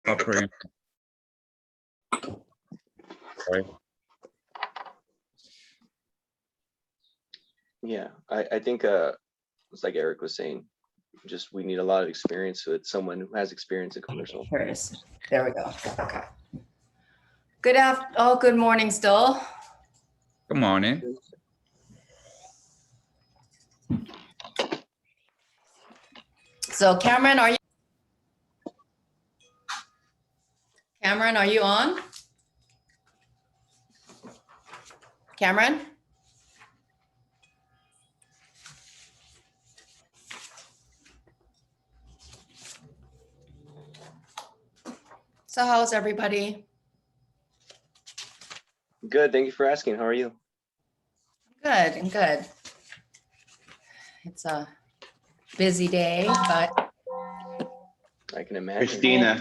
Sorry. Yeah, I think it's like Eric was saying, just we need a lot of experience with someone who has experience in commercial. Here it is. There we go. Okay. Good morning still. Good morning. So Cameron, are you on? Cameron? So how's everybody? Good, thank you for asking. How are you? Good and good. It's a busy day, but I can imagine. Christina,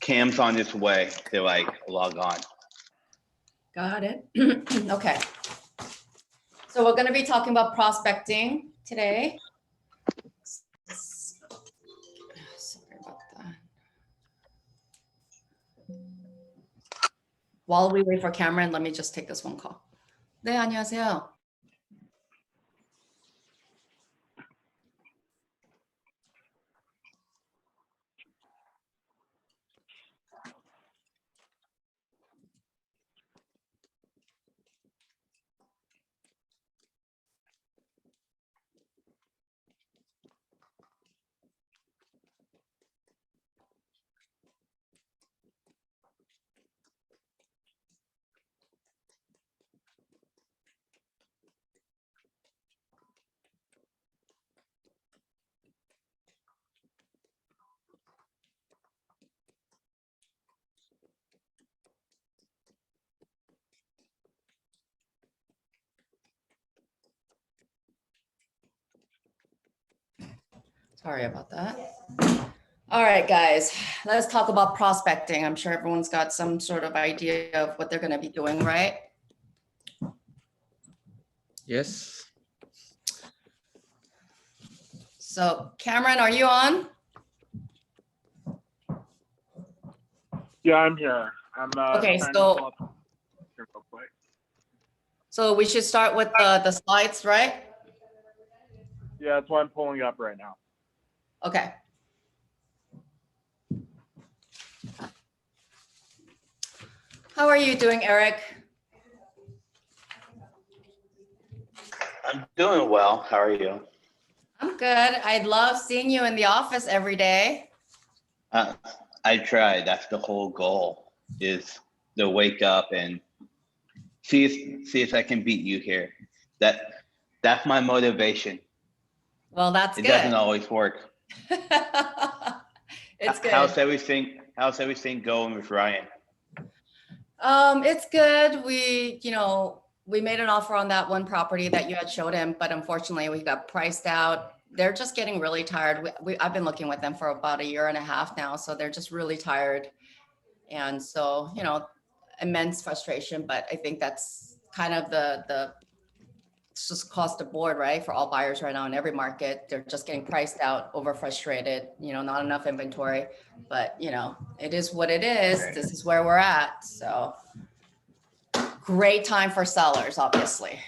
Cam's on his way to log on. got it. Okay. So we're going to be talking about prospecting today. Sorry about that. While we wait for Cameron, let me just take this one call. 네, 안녕하세요. Sorry about that. All right, guys, let's talk about prospecting. I'm sure everyone's got some sort of idea of what they're going to be doing, right? Yes. So Cameron, are you on? Yeah, I'm here. I'm Okay, trying to so- pull up here real quick. So we should start with the slides, right? Yeah, that's why I'm pulling up right now. Okay. How are you doing, Eric? I'm doing well. How are you? I'm good. I love seeing you in the office every day. I tried. That's the whole goal, is to wake up and see if I can beat you here. That's my motivation. Well, that's It good. doesn't always work. It's good. How's everything going with Ryan? It's good. We made an offer on that one property that you had showed him, but unfortunately we got priced out. They're just getting really tired. I've been looking with them for about 1.5 years now, so they're just really tired. And so, immense frustration, but I think that's kind of it's just across the board, right? For all buyers right now in every market, they're just getting priced out, over frustrated, not enough inventory, but it is what it is. Right. This is where we're at. So great time for sellers, obviously.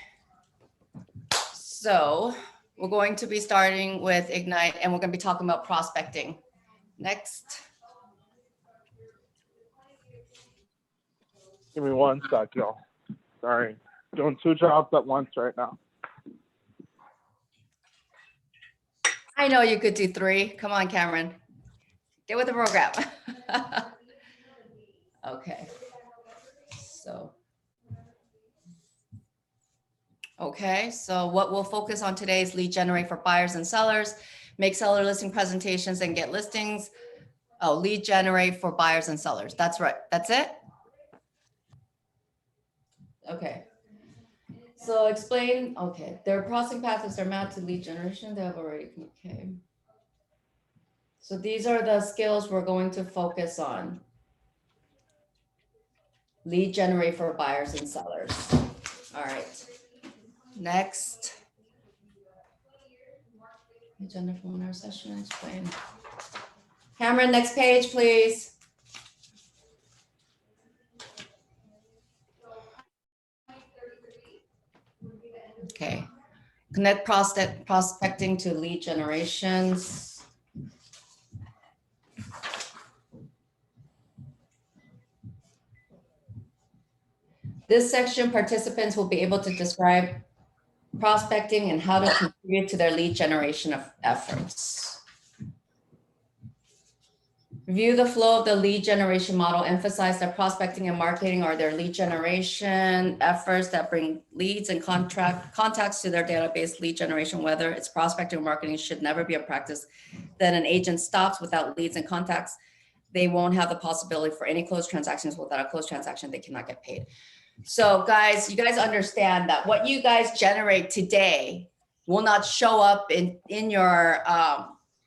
So we're going to be starting with Ignite and we're going to be talking about prospecting. Next. Give me one sec, y'all. Sorry. Doing 2 jobs at once right now. I know you could do 3. Come on, Cameron. Get with the program. Okay. So what we'll focus on today is lead generate for buyers and sellers, make seller listing presentations and get listings. Oh, lead generate for buyers and sellers. That's right. That's it. Okay. So explain, okay, their processing path is their map to lead generation. They have already, okay. So these are the skills we're going to focus on. Lead generate for buyers and sellers. All right. Next. Agenda for our session, explain. Cameron, next page, please. Connect prospecting to lead generations. This section, participants will be able to describe prospecting and how to contribute to their lead generation efforts. Review the flow of the lead generation model. Emphasize that prospecting and marketing are their lead generation efforts that bring leads and contacts to their database. Lead generation, whether it's prospecting or marketing, should never be a practice that an agent stops without leads and contacts. They won't have the possibility for any closed transactions. Without a closed transaction, they cannot get paid. So guys, you guys understand that what you guys generate today will not show up in your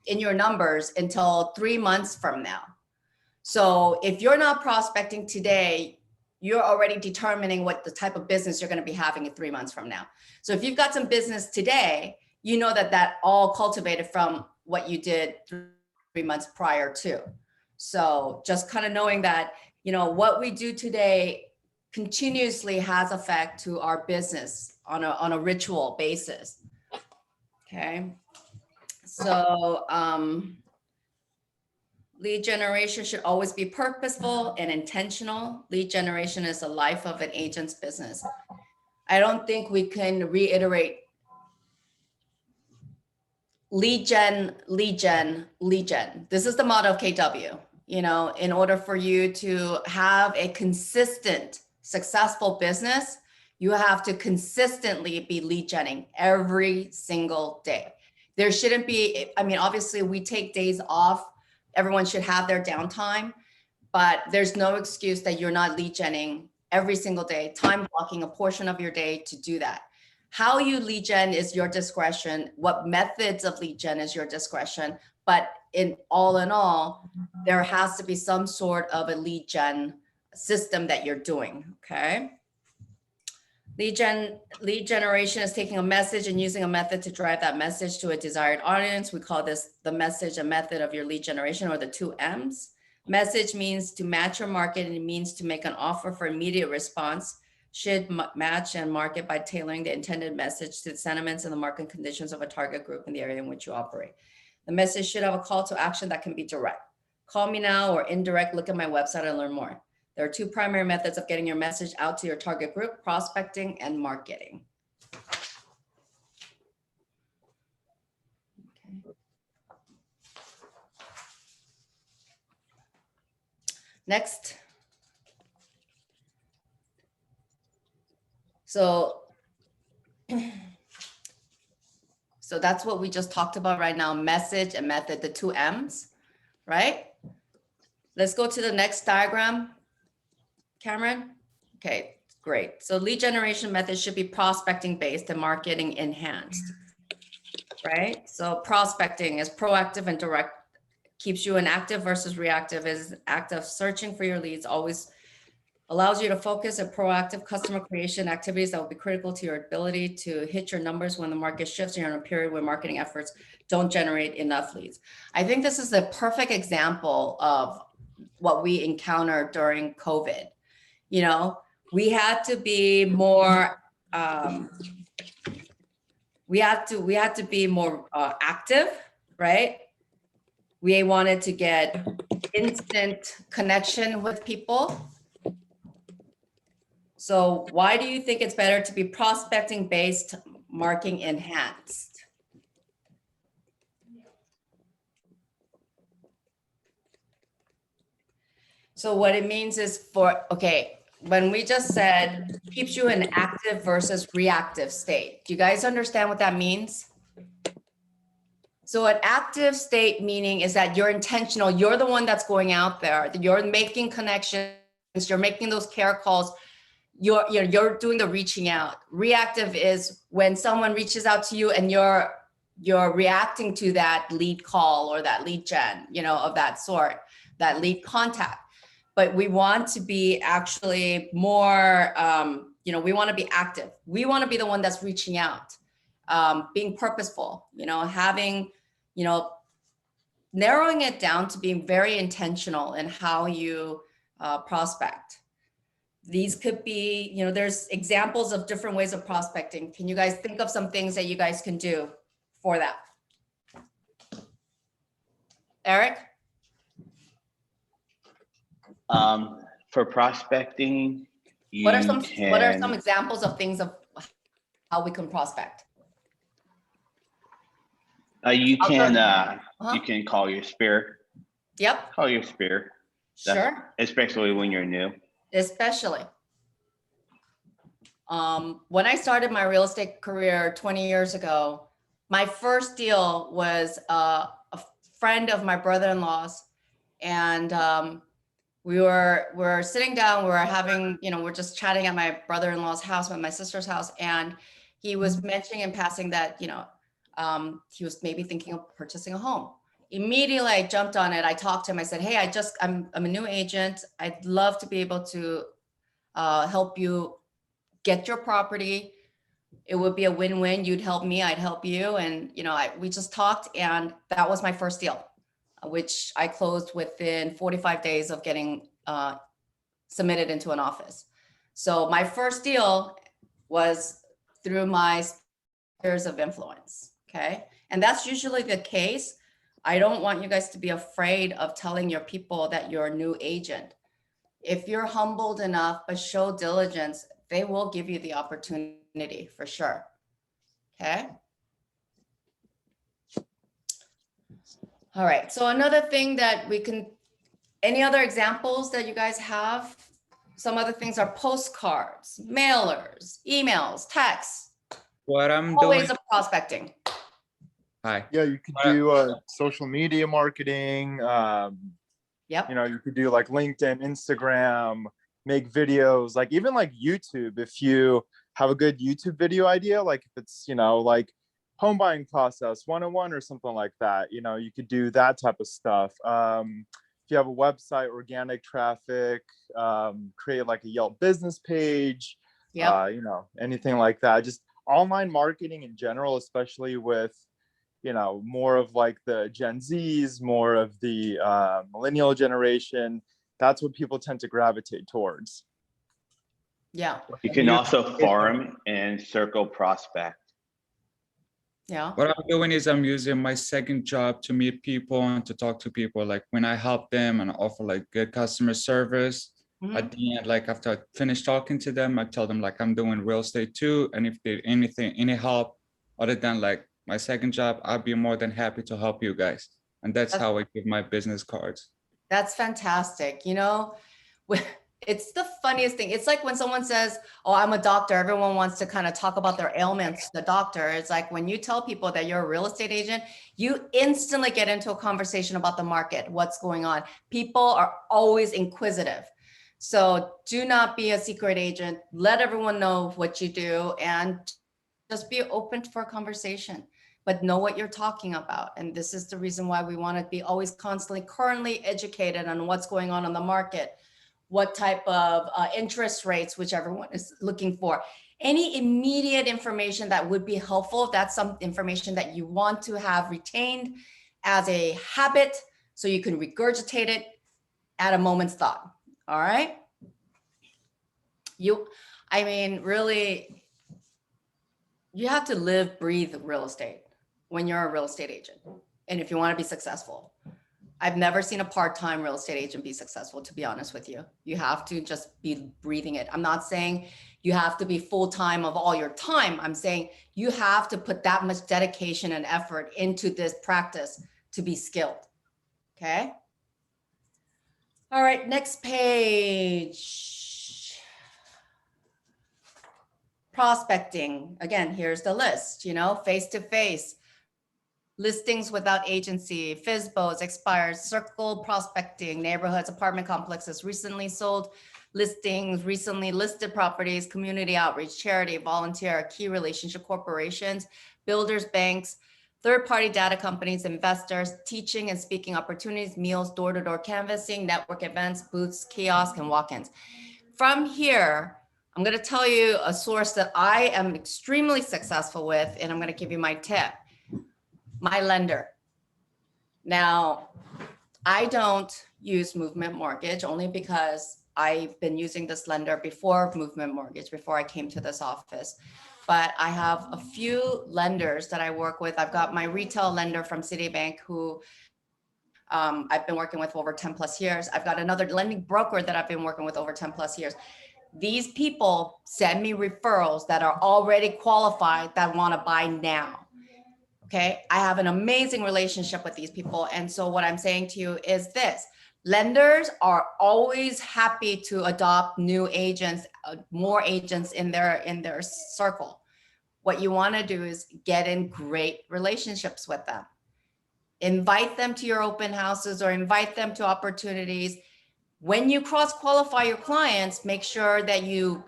numbers until 3 months from now. So if you're not prospecting today, you're already determining what the type of business you're going to be having in 3 months from now. So if you've got some business today, you know that all cultivated from what you did 3 months prior to. So just kind of knowing that, what we do today continuously has effect to our business on a ritual basis. Okay. So lead generation should always be purposeful and intentional. Lead generation is the life of an agent's business. I don't think we can reiterate lead gen. This is the motto of KW. In order for you to have a consistent, successful business, you have to consistently be lead genning every single day. There shouldn't be, obviously we take days off. Everyone should have their downtime, but there's no excuse that you're not lead genning every single day, time blocking a portion of your day to do that. How you lead gen is your discretion. What methods of lead gen is your discretion. But in all, there has to be some sort of a lead gen system that you're doing, okay? Lead generation is taking a message and using a method to drive that message to a desired audience. We call this the message and method of your lead generation, or the 2 M's. Message means to match your market, and it means to make an offer for immediate response. Should match and market by tailoring the intended message to the sentiments and the market conditions of a target group in the area in which you operate. The message should have a call to action that can be direct. Call me now, or indirect, look at my website and learn more. There are 2 primary methods of getting your message out to your target group: prospecting and marketing. Okay. Next. So that's what we just talked about right now: message and method, the 2 M's, right? Let's go to the next diagram. Cameron? Okay, great. So lead generation method should be prospecting based and marketing enhanced, right? So prospecting is proactive and direct, keeps you in active versus reactive. Is active searching for your leads, always allows you to focus on proactive customer creation activities that will be critical to your ability to hit your numbers when the market shifts and you're in a period where marketing efforts don't generate enough leads. I think this is the perfect example of what we encountered during COVID. We had to be more, we had to be more active, right? We wanted to get instant connection with people. So why do you think it's better to be prospecting based, marketing enhanced? So what it means is when we just said keeps you in active versus reactive state, do you guys understand what that means? So an active state meaning is that you're intentional. You're the one that's going out there. You're making connections. You're making those care calls. You're doing the reaching out. Reactive is when someone reaches out to you and you're reacting to that lead call or that lead gen, of that sort, that lead contact. But we want to be actually more, we want to be active. We want to be the one that's reaching out, being purposeful, having, narrowing it down to being very intentional in how you prospect. These could be, there's examples of different ways of prospecting. Can you guys think of some things that you guys can do for that? Eric? For prospecting, you What are some can, examples of things of how we can prospect? you I'll go- can, Uh-huh. you can call your spear, Yep, call your spear, That's- sure, especially when you're new. especially. When I started my real estate career 20 years ago, my first deal was a friend of my brother-in-law's, and we were sitting down, we were having, we're just chatting at my brother-in-law's house, at my sister's house, and he was mentioning in passing that, he was maybe thinking of purchasing a home. Immediately, I jumped on it. I talked to him. I said, "Hey, I'm a new agent. I'd love to be able to help you get your property. It would be a win-win. You'd help me, I'd help you." And, we just talked, and that was my first deal, which I closed within 45 days of getting submitted into an office. So my first deal was through my spheres of influence, okay? And that's usually the case. I don't want you guys to be afraid of telling your people that you're a new agent. If you're humbled enough, but show diligence, they will give you the opportunity for sure, okay? All right, so another thing that we can, any other examples that you guys have? Some other things are postcards, mailers, emails, texts, What I'm all doing. ways of prospecting. Hi. Yeah, you could do social media marketing. Yep, You could do like LinkedIn, Instagram, make videos, like even like YouTube. If you have a good YouTube video idea, like if it's, like home buying process 101 or something like that, you could do that type of stuff. If you have a website, organic traffic, create like a Yelp business page, yep, anything like that. Just online marketing in general, especially with, more of like the Gen Zs, more of the millennial generation. That's what people tend to gravitate towards. yeah, You can also farm and circle prospect. yeah. What I'm doing is I'm using my second job to meet people and to talk to people. Like when I help them and offer like good customer service, Mhm. at the end, like after I finish talking to them, I tell them like I'm doing real estate too. And if they need any help other than like my second job, I'd be more than happy to help you guys. And that's how I give my business cards. That's fantastic. It's the funniest thing. It's like when someone says, "Oh, I'm a doctor," everyone wants to kind of talk about their ailments to the doctor. It's like when you tell people that you're a real estate agent, you instantly get into a conversation about the market, what's going on. People are always inquisitive. So do not be a secret agent. Let everyone know what you do and just be open for a conversation, but know what you're talking about. And this is the reason why we want to be always constantly currently educated on what's going on the market, what type of interest rates, which everyone is looking for. Any immediate information that would be helpful, if that's some information that you want to have retained as a habit so you can regurgitate it at a moment's thought. All right. Really, you have to live, breathe real estate when you're a real estate agent. And if you want to be successful, I've never seen a part-time real estate agent be successful, to be honest with you. You have to just be breathing it. I'm not saying you have to be full-time of all your time. I'm saying you have to put that much dedication and effort into this practice to be skilled. Okay. All right, next page. Prospecting. Again, here's the list, face-to-face, listings without agency, FSBOs, expires, circle prospecting, neighborhoods, apartment complexes, recently sold listings, recently listed properties, community outreach, charity, volunteer, key relationship corporations, builders, banks, third-party data companies, investors, teaching and speaking opportunities, meals, door-to-door canvassing, network events, booths, kiosks, and walk-ins. From here, I'm going to tell you a source that I am extremely successful with, and I'm going to give you my tip. My lender. Now, I don't use Movement Mortgage only because I've been using this lender before Movement Mortgage, before I came to this office. But I have a few lenders that I work with. I've got my retail lender from Citibank who I've been working with for over 10 plus years. I've got another lending broker that I've been working with over 10 plus years. These people send me referrals that are already qualified that want to buy now. Okay. I have an amazing relationship with these people. And so what I'm saying to you is this: lenders are always happy to adopt new agents, more agents in their circle. What you want to do is get in great relationships with them. Invite them to your open houses or invite them to opportunities. When you cross-qualify your clients, make sure that you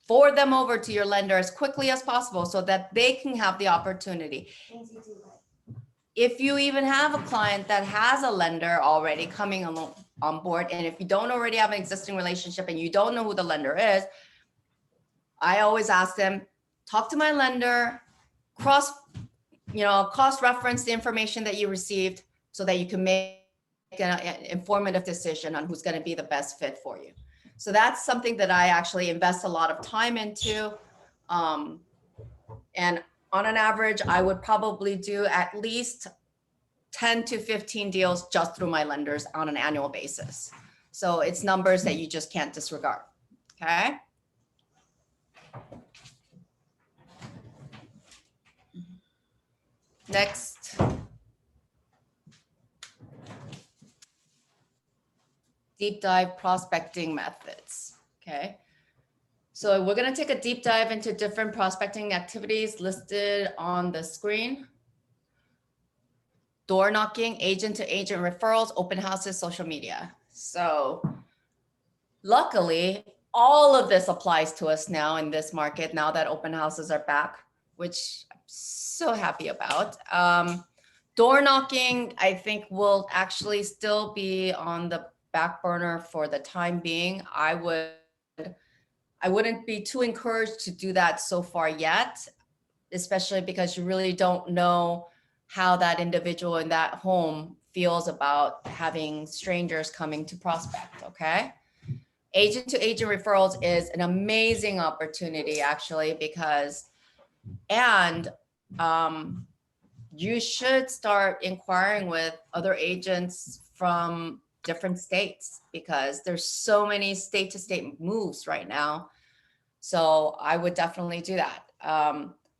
forward them over to your lender as quickly as possible so that they can have the opportunity. If you even have a client that has a lender already coming on board, and if you don't already have an existing relationship and you don't know who the lender is, I always ask them, talk to my lender, cross-reference the information that you received so that you can make an informative decision on who's going to be the best fit for you. So that's something that I actually invest a lot of time into. And on an average, I would probably do at least 10 to 15 deals just through my lenders on an annual basis. So it's numbers that you just can't disregard. Okay. Next. Deep dive prospecting methods. Okay. So we're going to take a deep dive into different prospecting activities listed on the screen. Door knocking, agent to agent referrals, open houses, social media. So luckily, all of this applies to us now in this market, now that open houses are back, which I'm so happy about. Door knocking, I think, will actually still be on the back burner for the time being. I wouldn't be too encouraged to do that so far yet, especially because you really don't know how that individual in that home feels about having strangers coming to prospect, okay? Agent to agent referrals is an amazing opportunity actually, because, you should start inquiring with other agents from different states because there's so many state to state moves right now. So I would definitely do that.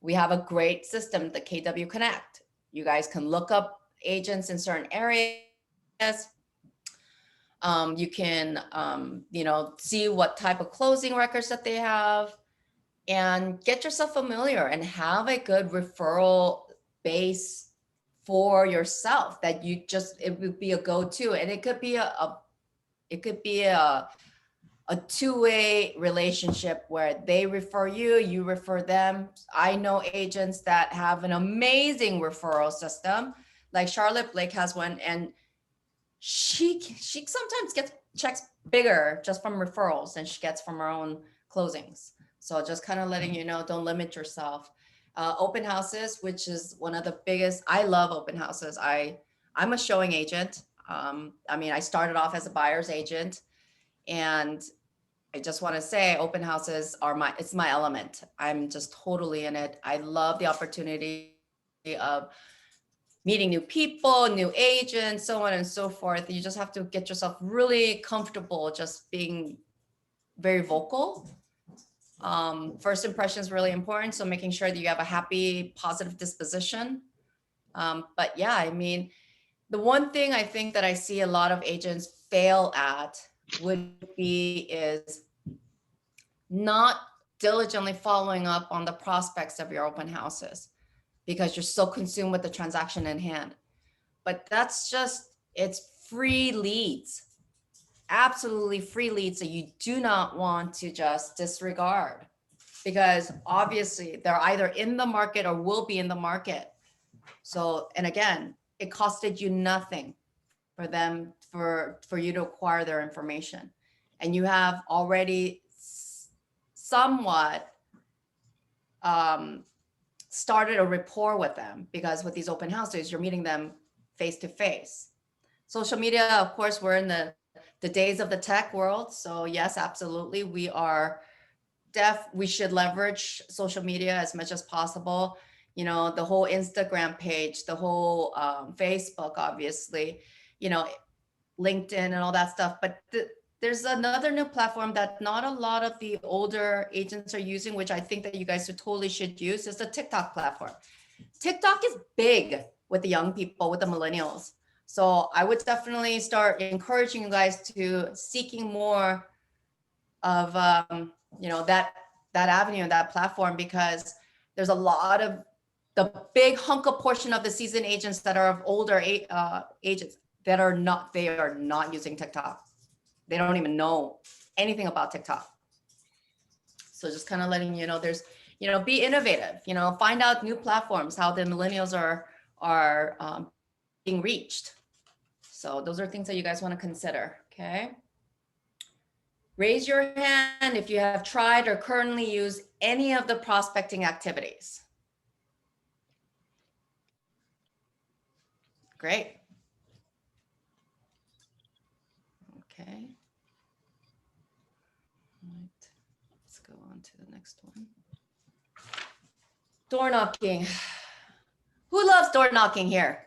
We have a great system, the KW Connect. You guys can look up agents in certain areas. You can, see what type of closing records that they have and get yourself familiar and have a good referral base for yourself that it would be a go-to. And it could be a two-way relationship where they refer you, you refer them. I know agents that have an amazing referral system. Like Charlotte Blake has one, and she sometimes gets checks bigger just from referrals than she gets from her own closings. So just kind of letting you know, don't limit yourself. Open houses, which is one of the biggest. I love open houses. I'm a showing agent. I started off as a buyer's agent, and I just want to say open houses it's my element. I'm just totally in it. I love the opportunity of meeting new people, new agents, so on and so forth. You just have to get yourself really comfortable just being very vocal. First impression is really important. So making sure that you have a happy, positive disposition. But yeah, the one thing I think that I see a lot of agents fail at is not diligently following up on the prospects of your open houses because you're so consumed with the transaction in hand. But it's free leads, absolutely free leads that you do not want to just disregard, because obviously they're either in the market or will be in the market. So, and again, it costed you nothing for them, for you to acquire their information. And you have already somewhat started a rapport with them, because with these open houses, you're meeting them face to face. Social media, of course, we're in the the days of the tech world. So yes, absolutely. We should leverage social media as much as possible. You know, the whole Instagram page, the whole Facebook, obviously, you know, LinkedIn and all that stuff. But there's another new platform that not a lot of the older agents are using, which I think that you guys totally should use, is the TikTok platform. TikTok is big with the young people, with the millennials. So I would definitely start encouraging you guys to seeking more of you know, that avenue, that platform, because there's a lot of the big hunk of portion of the seasoned agents that are of older agents that are not using TikTok. They don't even know anything about TikTok. So just kind of letting you know, there's, you know, be innovative, you know, find out new platforms, how the millennials are being reached. So those are things that you guys want to consider. Okay. Raise your hand if you have tried or currently use any of the prospecting activities. Great. Okay. Right. Let's go on to the next one. Door knocking. Who loves door knocking here?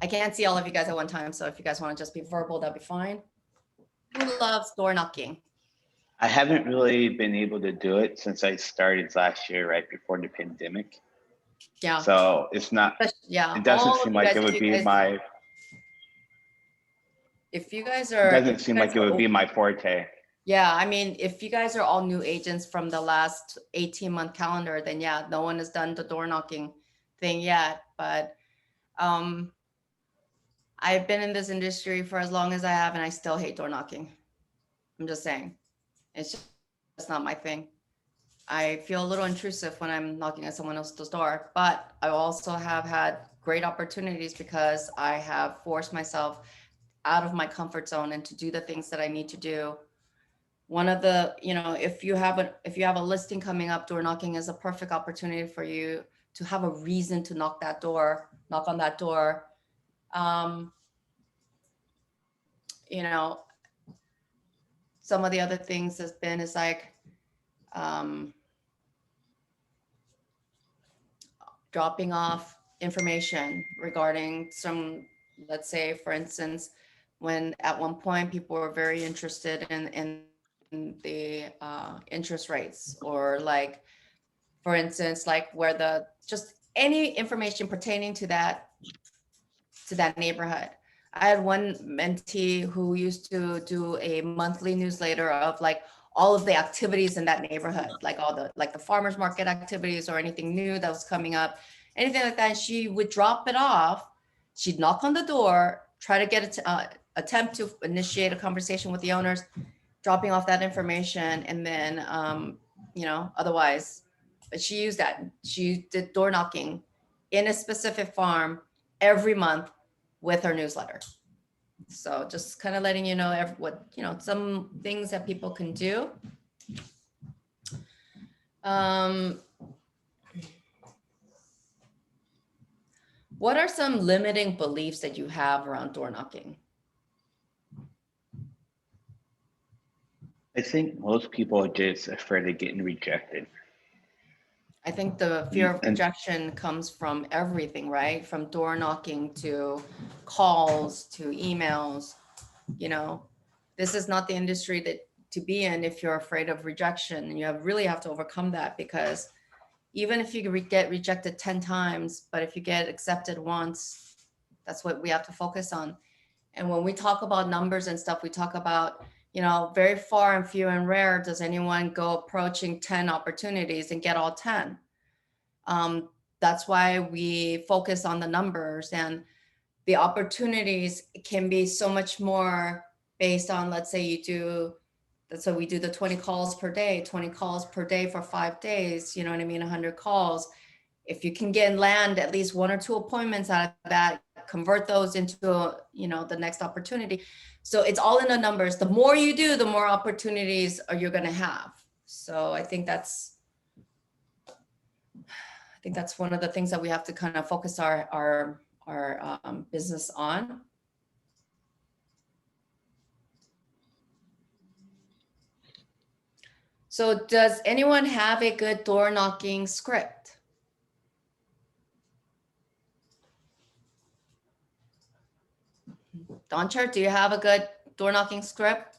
I can't see all of you guys at one time, so if you guys want to just be verbal, that'd be fine. Who loves door knocking? I haven't really been able to do it since I started last year, right before the pandemic. Yeah. So it's not, Yeah. it doesn't all of seem you like guys, it would be my, if you guys it are, doesn't seem like it would be my forte. yeah, I mean, if you guys are all new agents from the last 18-month calendar, then yeah, no one has done the door knocking thing yet. But I've been in this industry for as long as I have, and I still hate door knocking. I'm just saying, it's just not my thing. I feel a little intrusive when I'm knocking at someone else's door, but I also have had great opportunities because I have forced myself out of my comfort zone and to do the things that I need to do. One of the, you know, if you have a listing coming up, door knocking is a perfect opportunity for you to have a reason to knock on that door. You know, some of the other things is like dropping off information regarding some, let's say, for instance, when at one point people were very interested in the interest rates, or like, for instance, like where just any information pertaining to that neighborhood. I had one mentee who used to do a monthly newsletter of like all of the activities in that neighborhood, like all the, like the farmers market activities or anything new that was coming up, anything like that. And she would drop it off. She'd knock on the door, try to get attempt to initiate a conversation with the owners, dropping off that information. And then, you know, otherwise, but she used that. She did door knocking in a specific farm every month with her newsletter. So just kind of letting you know what, you know, some things that people can do. What are some limiting beliefs that you have around door knocking? I think most people are just afraid of getting rejected. I think the fear of rejection comes from everything, right? From door knocking to calls to emails. You know, this is not the industry to be in if you're afraid of rejection. And you really have to overcome that, because even if you get rejected 10 times, but if you get accepted once, that's what we have to focus on. And when we talk about numbers and stuff, we talk about, you know, very far and few and rare does anyone go approaching 10 opportunities and get all 10. That's why we focus on the numbers, and the opportunities can be so much more based on, let's say we do the 20 calls per day for 5 days, you know what I mean? 100 calls. If you can land at least 1 or 2 appointments out of that, convert those into, you know, the next opportunity. So it's all in the numbers. The more you do, the more opportunities you're going to have. So I think that's one of the things that we have to kind of focus our business on. So does anyone have a good door knocking script? Doncher, do you have a good door knocking script?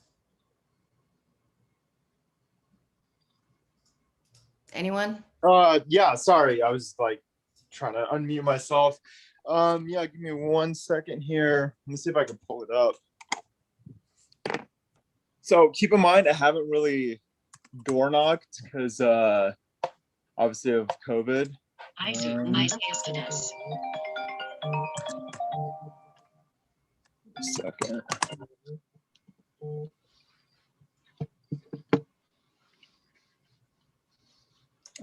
Anyone? Yeah, sorry, I was like trying to unmute myself. Yeah, give me 1 second here. Let me see if I can pull it up. So keep in mind, I haven't really door knocked because obviously of COVID. Second.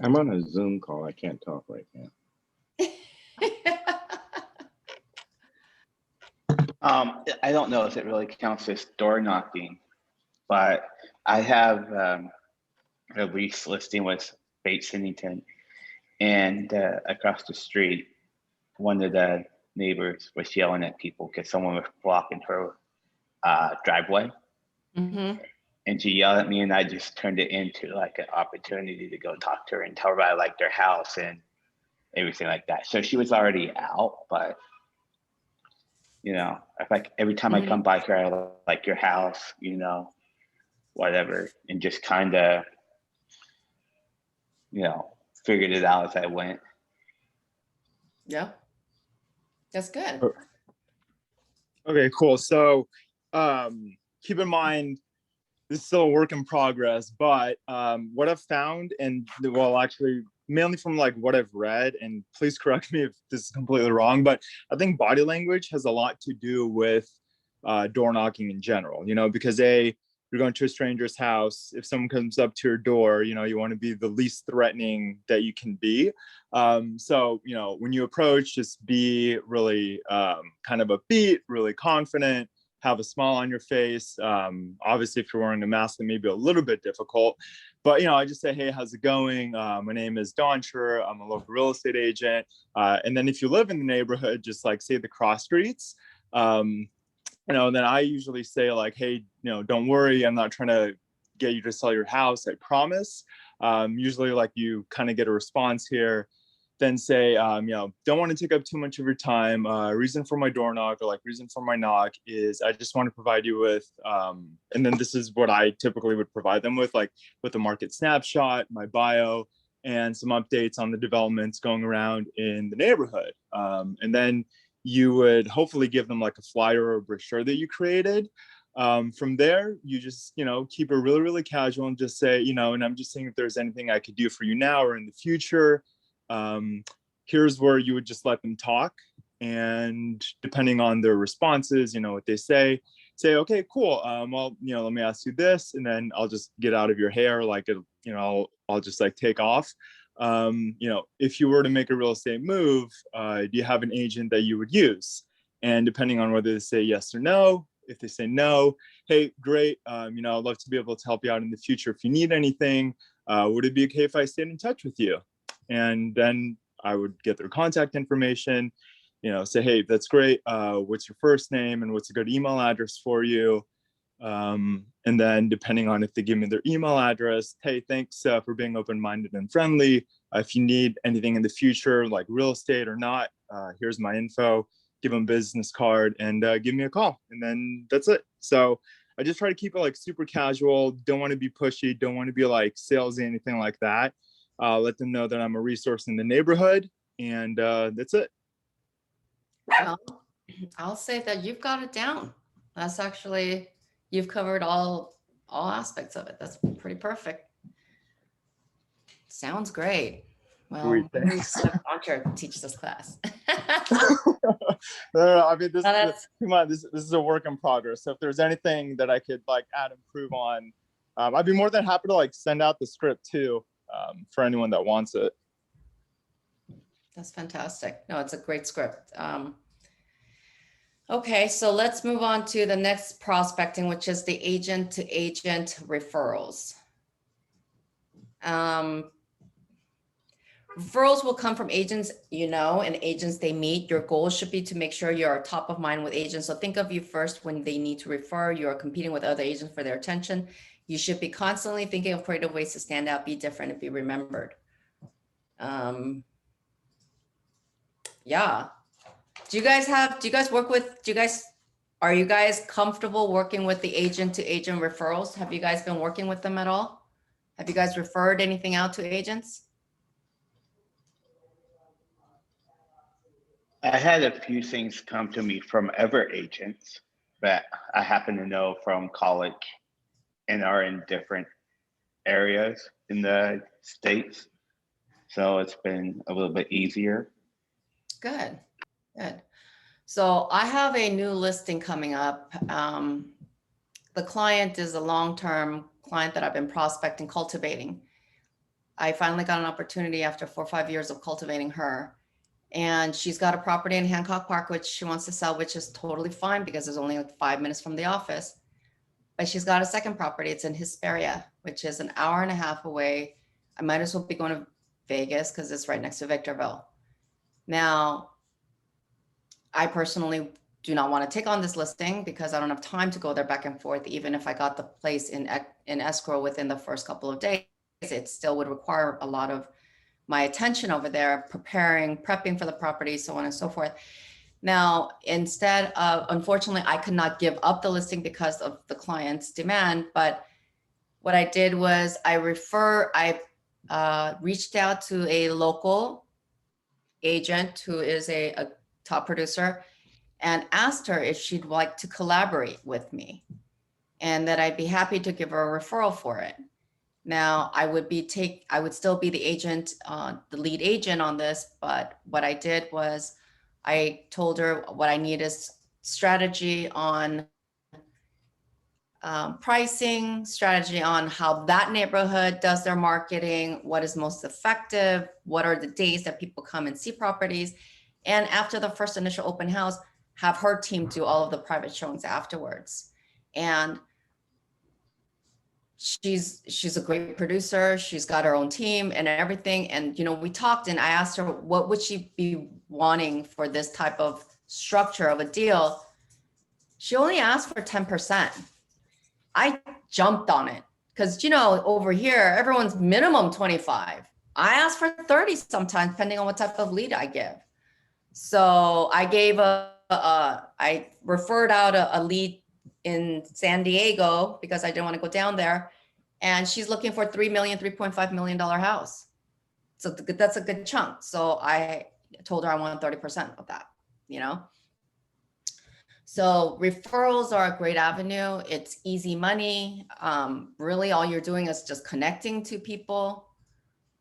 I'm on a Zoom call. I can't talk right now. I don't know if it really counts as door knocking, but I have a lease listing with Bates Sennington, and across the street, one of the neighbors was yelling at people because someone was blocking her driveway. Mhm. And she yelled at me, and I just turned it into like an opportunity to go talk to her and tell her I liked her house and everything like that. So she was already out, but you know, if like every time I come by here, I like your house, you know, whatever, and just kind of, you know, figured it out as I went. Yeah, that's good. Okay, cool. So keep in mind, this is still a work in progress, but what I've found, and well, actually, mainly from like what I've read, and please correct me if this is completely wrong, but I think body language has a lot to do with door knocking in general, you know, because you're going to a stranger's house. If someone comes up to your door, you know, you want to be the least threatening that you can be. So, you know, when you approach, just be really kind of upbeat, really confident, have a smile on your face. Obviously, if you're wearing a mask, it may be a little bit difficult, but, you know, I just say, hey, how's it going? My name is Doncher. I'm a local real estate agent. And then if you live in the neighborhood, just like say the cross streets. You know, then I usually say like, hey, you know, don't worry, I'm not trying to get you to sell your house, I promise. Usually like you kind of get a response here, then say, you know, don't want to take up too much of your time. Reason for my door knock, or like reason for my knock is I just want to provide you with, and then this is what I typically would provide them with, like with a market snapshot, my bio, and some updates on the developments going around in the neighborhood. And then you would hopefully give them like a flyer or a brochure that you created. From there, you just, you know, keep it really, really casual and just say, you know, and I'm just seeing if there's anything I could do for you now or in the future. Here's where you would just let them talk. And depending on their responses, you know, what they say, okay, cool. Well, you know, let me ask you this, and then I'll just get out of your hair. Like, you know, I'll just like take off. You know, if you were to make a real estate move, do you have an agent that you would use? And depending on whether they say yes or no, if they say no, hey, great, you know, I'd love to be able to help you out in the future if you need anything. Would it be okay if I stayed in touch with you? And then I would get their contact information, you know, say, hey, that's great. What's your first name and what's a good email address for you? And then depending on if they give me their email address, hey, thanks for being open-minded and friendly. If you need anything in the future, like real estate or not, here's my info, give them a business card and give me a call. And then that's it. So I just try to keep it like super casual. Don't want to be pushy. Don't want to be like salesy, anything like that. Let them know that I'm a resource in the neighborhood, and that's it. Well, I'll say that you've got it down. That's actually, you've covered all aspects of it. That's pretty perfect. Sounds great. Well, Sweet, thanks. Archer teaches this class. No, I mean, No, that's- come on, this is a work in progress. So if there's anything that I could like add, improve on, I'd be more than happy to like send out the script too, for anyone that wants it. That's fantastic. No, it's a great script. Okay, so let's move on to the next prospecting, which is the agent to agent referrals. Referrals will come from agents, you know, and agents they meet. Your goal should be to make sure you're top of mind with agents. So think of you first when they need to refer. You're competing with other agents for their attention. You should be constantly thinking of creative ways to stand out, be different, and be remembered. Yeah. Do you guys are you guys comfortable working with the agent to agent referrals? Have you guys been working with them at all? Have you guys referred anything out to agents? I had a few things come to me from other agents that I happen to know from college and are in different areas in the States. So it's been a little bit easier. Good, good. So I have a new listing coming up. The client is a long-term client that I've been prospecting, cultivating. I finally got an opportunity after 4 or 5 years of cultivating her. And she's got a property in Hancock Park, which she wants to sell, which is totally fine because it's only like 5 minutes from the office. But she's got a second property. It's in Hesperia, which is an hour and a half away. I might as well be going to Vegas because it's right next to Victorville. Now, I personally do not want to take on this listing because I don't have time to go there back and forth. Even if I got the place in escrow within the first couple of days, it still would require a lot of my attention over there, prepping for the property, so on and so forth. Now, instead of, unfortunately, I could not give up the listing because of the client's demand, but what I did was I reached out to a local agent who is a top producer and asked her if she'd like to collaborate with me and that I'd be happy to give her a referral for it. Now, I would still be the agent, the lead agent on this, but what I did was I told her what I need is strategy on pricing, strategy on how that neighborhood does their marketing, what is most effective, what are the days that people come and see properties. And after the first initial open house, have her team do all of the private showings afterwards. And she's a great producer. She's got her own team and everything. And, you know, we talked and I asked her, what would she be wanting for this type of structure of a deal? She only asked for 10%. I jumped on it because, you know, over here, everyone's minimum 25. I ask for 30 sometimes, depending on what type of lead I give. So I gave I referred out a lead in San Diego because I didn't want to go down there. And she's looking for $3.5 million house. So that's a good chunk. So I told her I want 30% of that, you know? So referrals are a great avenue. It's easy money. Really all you're doing is just connecting to people.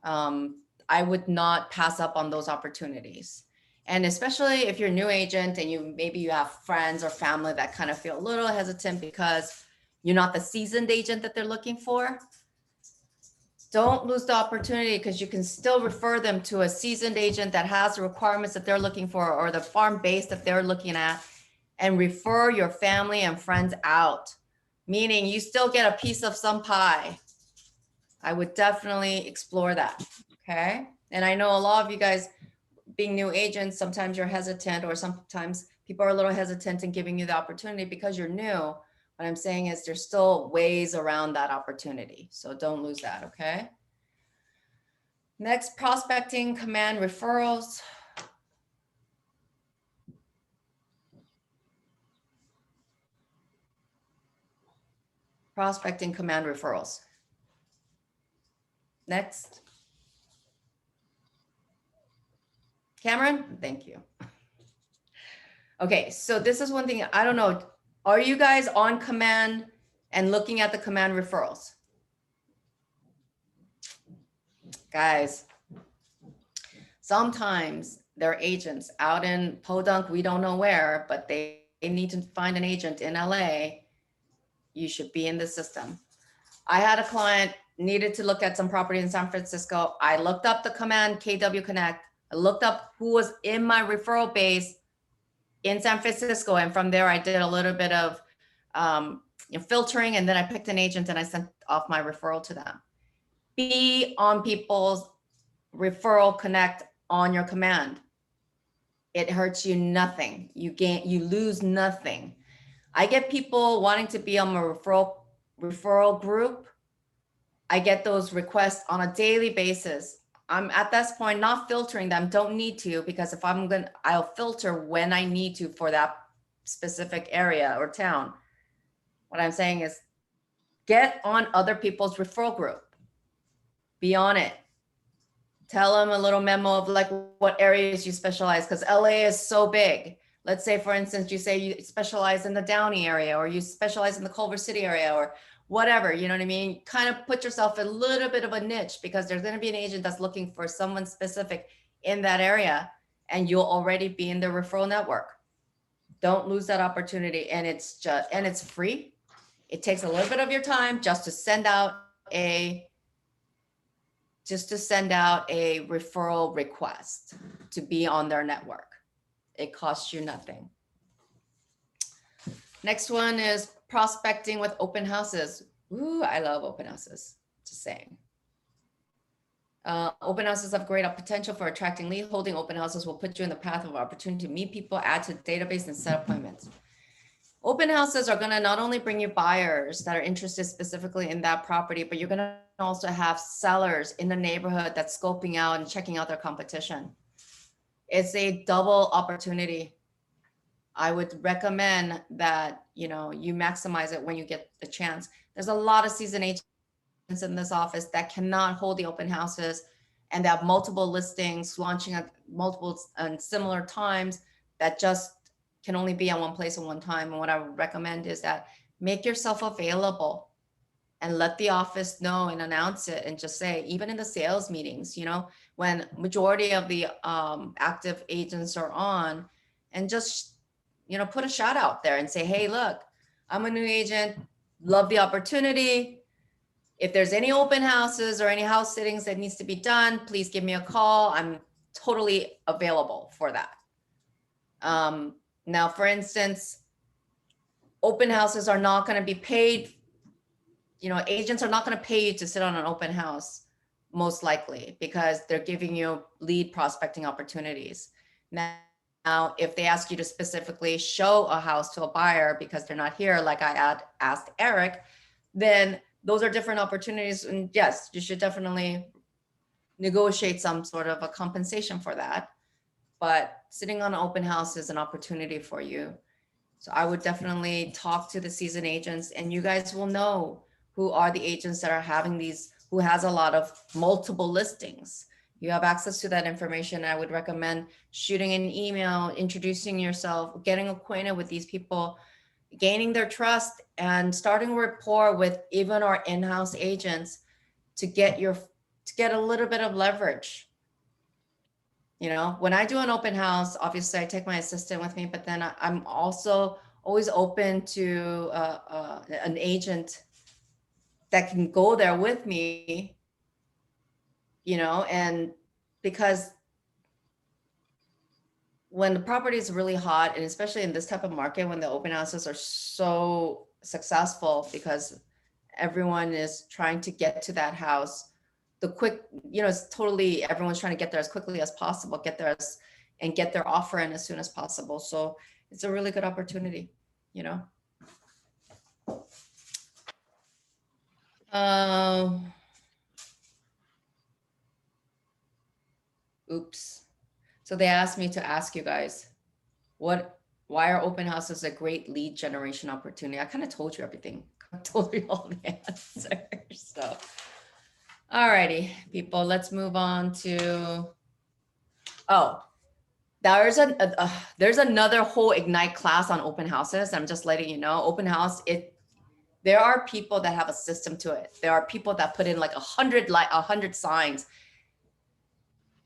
I would not pass up on those opportunities. And especially if you're a new agent and maybe you have friends or family that kind of feel a little hesitant because you're not the seasoned agent that they're looking for. Don't lose the opportunity because you can still refer them to a seasoned agent that has the requirements that they're looking for or the farm base that they're looking at, and refer your family and friends out, meaning you still get a piece of some pie. I would definitely explore that, okay? And I know a lot of you guys being new agents, sometimes you're hesitant or sometimes people are a little hesitant in giving you the opportunity because you're new. What I'm saying is there's still ways around that opportunity. So don't lose that, okay? Next, prospecting command referrals. Prospecting command referrals. Next. Cameron, thank you. Okay, so this is one thing, I don't know. Are you guys on command and looking at the command referrals? Guys, sometimes there are agents out in Podunk, we don't know where, but they need to find an agent in LA. You should be in the system. I had a client needed to look at some property in San Francisco. I looked up the command KW Connect. I looked up who was in my referral base in San Francisco. And from there, I did a little bit of filtering, and then I picked an agent and I sent off my referral to them. Be on people's referral connect on your command. It hurts you nothing. You lose nothing. I get people wanting to be on a referral group. I get those requests on a daily basis. I'm at this point not filtering them, don't need to, because if I'll filter when I need to for that specific area or town. What I'm saying is get on other people's referral group. Be on it. Tell them a little memo of like what areas you specialize, because LA is so big. Let's say, for instance, you say you specialize in the Downey area, or you specialize in the Culver City area, or whatever, you know what I mean? Kind of put yourself in a little bit of a niche, because there's going to be an agent that's looking for someone specific in that area, and you'll already be in the referral network. Don't lose that opportunity. And it's free. It takes a little bit of your time just to send out a referral request to be on their network. It costs you nothing. Next one is prospecting with open houses. Ooh, I love open houses, just saying. Open houses have great potential for attracting lead. Holding open houses will put you in the path of opportunity to meet people, add to the database, and set appointments. Open houses are going to not only bring you buyers that are interested specifically in that property, but you're going to also have sellers in the neighborhood that's scoping out and checking out their competition. It's a double opportunity. I would recommend that, you maximize it when you get the chance. There's a lot of seasoned agents in this office that cannot hold the open houses, and they have multiple listings launching at multiple and similar times that just can only be on one place at one time. And what I would recommend is that make yourself available and let the office know and announce it, and just say, even in the sales meetings, when majority of the active agents are on, and just, put a shout out there and say, hey, look, I'm a new agent, love the opportunity. If there's any open houses or any house sittings that needs to be done, please give me a call. I'm totally available for that. Now, for instance, open houses are not going to be paid. Agents are not going to pay you to sit on an open house, most likely, because they're giving you lead prospecting opportunities. Now, if they ask you to specifically show a house to a buyer because they're not here, like I asked Eric, then those are different opportunities. And yes, you should definitely negotiate some sort of a compensation for that. But sitting on an open house is an opportunity for you. So I would definitely talk to the seasoned agents, and you guys will know who are the agents that are having who has a lot of multiple listings. You have access to that information. I would recommend shooting an email, introducing yourself, getting acquainted with these people, gaining their trust, and starting a rapport with even our in-house agents to get a little bit of leverage. When I do an open house, obviously I take my assistant with me, but then I'm also always open to an agent that can go there with me, and because when the property is really hot, and especially in this type of market, when the open houses are so successful because everyone is trying to get to that house, it's totally, everyone's trying to get there as quickly as possible, get their offer in as soon as possible. So it's a really good opportunity, Oops. So they asked me to ask you guys, why are open houses a great lead generation opportunity? I kind of told you everything. I told you all the answers. So, alrighty, people, let's move on to, there's another whole Ignite class on open houses. I'm just letting you know, open house, there are people that have a system to it. There are people that put in like 100 signs.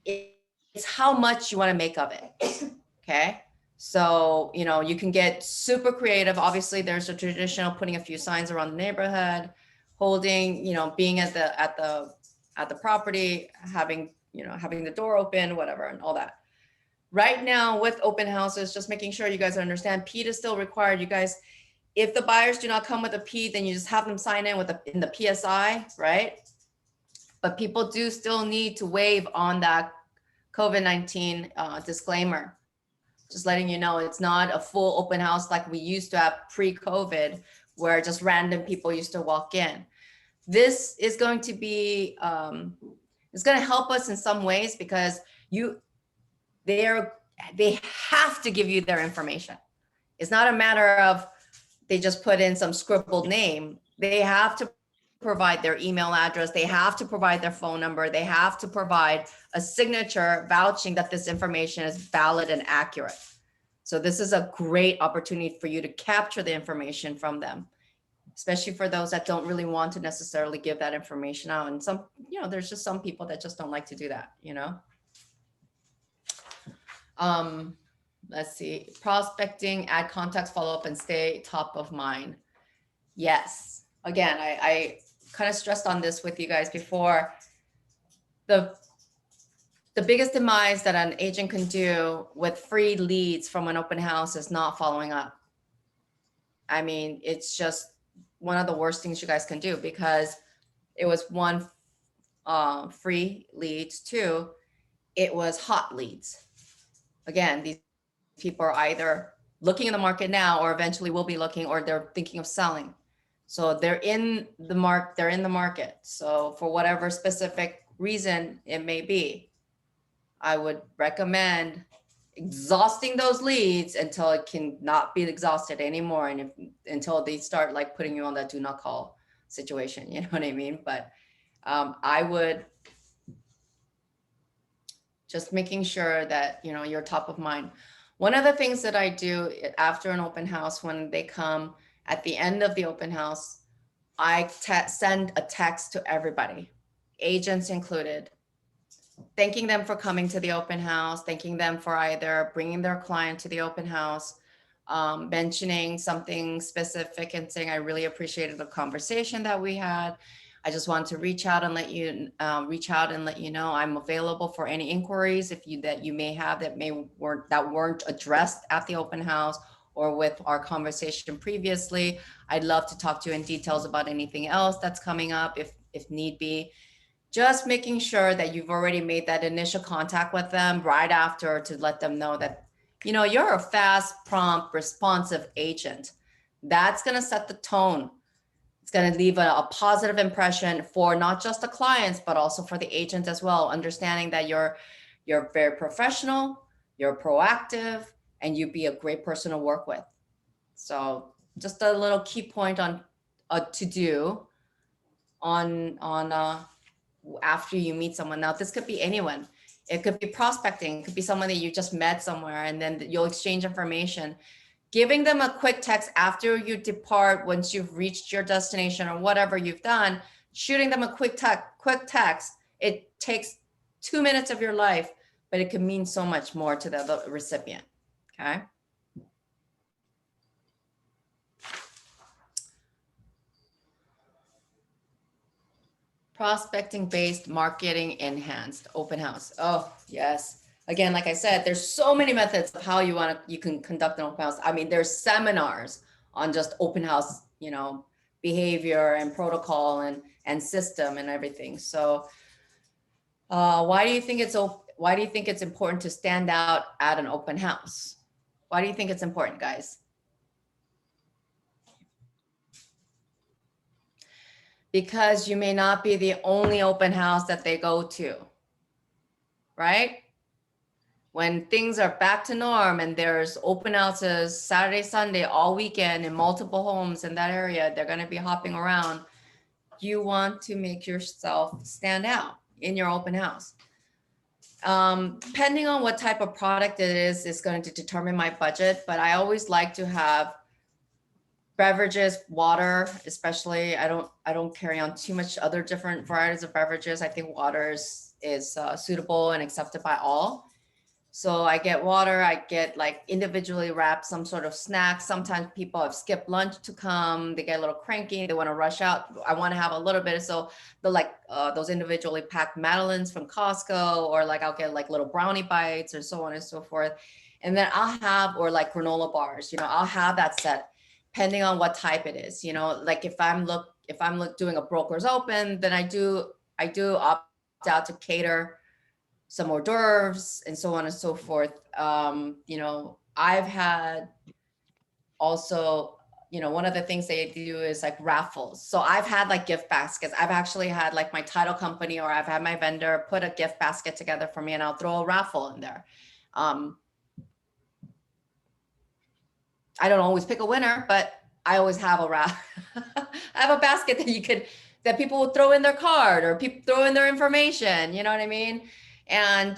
It's how much you want to make of it. Okay. So, you can get super creative. Obviously there's a traditional putting a few signs around the neighborhood, holding, being at the property, having the door open, whatever, and all that. Right now with open houses, just making sure you guys understand, PED is still required. You guys, if the buyers do not come with a PED, then you just have them sign in in the PSI, right? but people do still need to waive on that COVID-19 disclaimer. Just letting you know, it's not a full open house like we used to have pre-COVID, where just random people used to walk in. This is going to be, it's going to help us in some ways because they have to give you their information. It's not a matter of they just put in some scribbled name. They have to provide their email address. They have to provide their phone number. They have to provide a signature vouching that this information is valid and accurate. So this is a great opportunity for you to capture the information from them, especially for those that don't really want to necessarily give that information out. And some, there's just some people that just don't like to do that, Let's see, prospecting, add contacts, follow up, and stay top of mind. Yes, again, I kind of stressed on this with you guys before. The biggest demise that an agent can do with free leads from an open house is not following up. I mean, it's just one of the worst things you guys can do, because it was one, free leads, two, it was hot leads. Again, these people are either looking in the market now or eventually will be looking, or they're thinking of selling. So they're in the market. So for whatever specific reason it may be, I would recommend exhausting those leads until it can not be exhausted anymore. And until they start like putting you on that do not call situation, you know what I mean? But I would just making sure that, you're top of mind. One of the things that I do after an open house, when they come at the end of the open house, I send a text to everybody, agents included, thanking them for coming to the open house, thanking them for either bringing their client to the open house, mentioning something specific and saying, I really appreciated the conversation that we had. I just want to reach out and let you know I'm available for any inquiries that you may have that weren't addressed at the open house or with our conversation previously. I'd love to talk to you in details about anything else that's coming up if need be. Just making sure that you've already made that initial contact with them right after, to let them know that, you're a fast, prompt, responsive agent. That's going to set the tone. It's going to leave a positive impression for not just the clients, but also for the agent as well, understanding that you're very professional, you're proactive, and you'd be a great person to work with. So just a little key point on to do on after you meet someone. Now, this could be anyone. It could be prospecting. It could be someone that you just met somewhere, and then you'll exchange information. Giving them a quick text after you depart, once you've reached your destination or whatever you've done, shooting them a quick text. It takes 2 minutes of your life, but it can mean so much more to the recipient. Okay. Prospecting based, marketing enhanced, open house. Oh, yes. Again, like I said, there's so many methods of how you can conduct an open house. I mean, there's seminars on just open house, behavior and protocol and system and everything. So why do you think it's important to stand out at an open house? Why do you think it's important, guys? Because you may not be the only open house that they go to, right? When things are back to norm and there's open houses Saturday, Sunday, all weekend in multiple homes in that area, they're going to be hopping around. You want to make yourself stand out in your open house. Depending on what type of product it is going to determine my budget, but I always like to have beverages, water, especially. I don't carry on too much other different varieties of beverages. I think water is suitable and accepted by all. So I get water, I get like individually wrapped some sort of snack. Sometimes people have skipped lunch to come. They get a little cranky. They want to rush out. I want to have a little bit. So those individually packed Madeleines from Costco, or like I'll get like little brownie bites or so on and so forth. And then I'll have, or like granola bars, I'll have that set depending on what type it is. Like if I'm doing a broker's open, then I do I do opt out to cater some hors d'oeuvres and so on and so forth. I've had also, one of the things they do is like raffles. So I've had like gift baskets. I've actually had like my title company, or I've had my vendor put a gift basket together for me, and I'll throw a raffle in there. I don't always pick a winner, but I always have I have a basket that people will throw in their card, or people throw in their information, you know what I mean? And,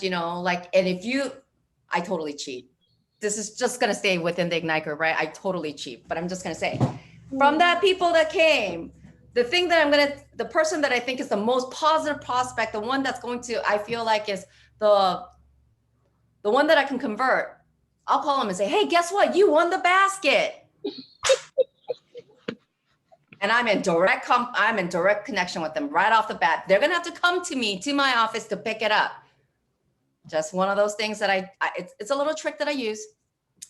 I totally cheat. This is just going to stay within the Ignite group, right? I totally cheat, but I'm just going to say, from that people that came, the person that I think is the most positive prospect, the one that's I feel like is the one that I can convert, I'll call them and say, hey, guess what? You won the basket. And I'm in direct connection with them right off the bat. They're going to have to come to my office to pick it up. Just one of those things that it's a little trick that I use.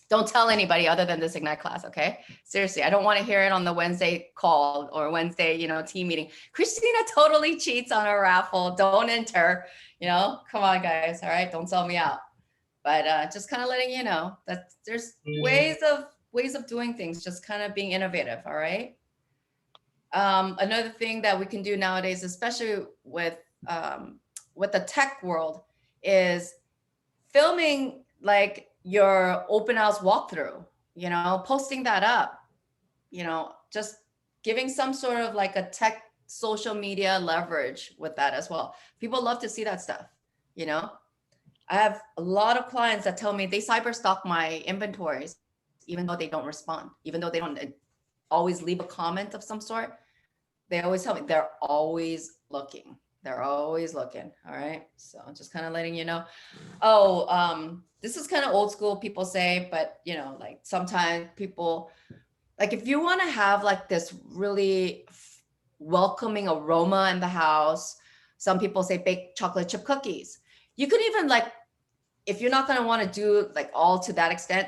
Don't tell anybody other than this Ignite class, okay? Seriously, I don't want to hear it on the Wednesday call or Wednesday, team meeting. Christina totally cheats on a raffle. Don't enter, come on guys, all right? Don't sell me out. But just kind of letting you know that there's ways of doing things, just kind of being innovative, all right? Another thing that we can do nowadays, especially with the tech world, is filming like your open house walkthrough, posting that up, just giving some sort of like a tech social media leverage with that as well. People love to see that stuff, I have a lot of clients that tell me they cyber stalk my inventories, even though they don't respond, even though they don't always leave a comment of some sort. They always tell me they're always looking. They're always looking. All right. So just kind of letting you know. This is kind of old school, people say, but like sometimes people, like if you want to have like this really welcoming aroma in the house, some people say bake chocolate chip cookies. You could even like, if you're not going to want to do like all to that extent,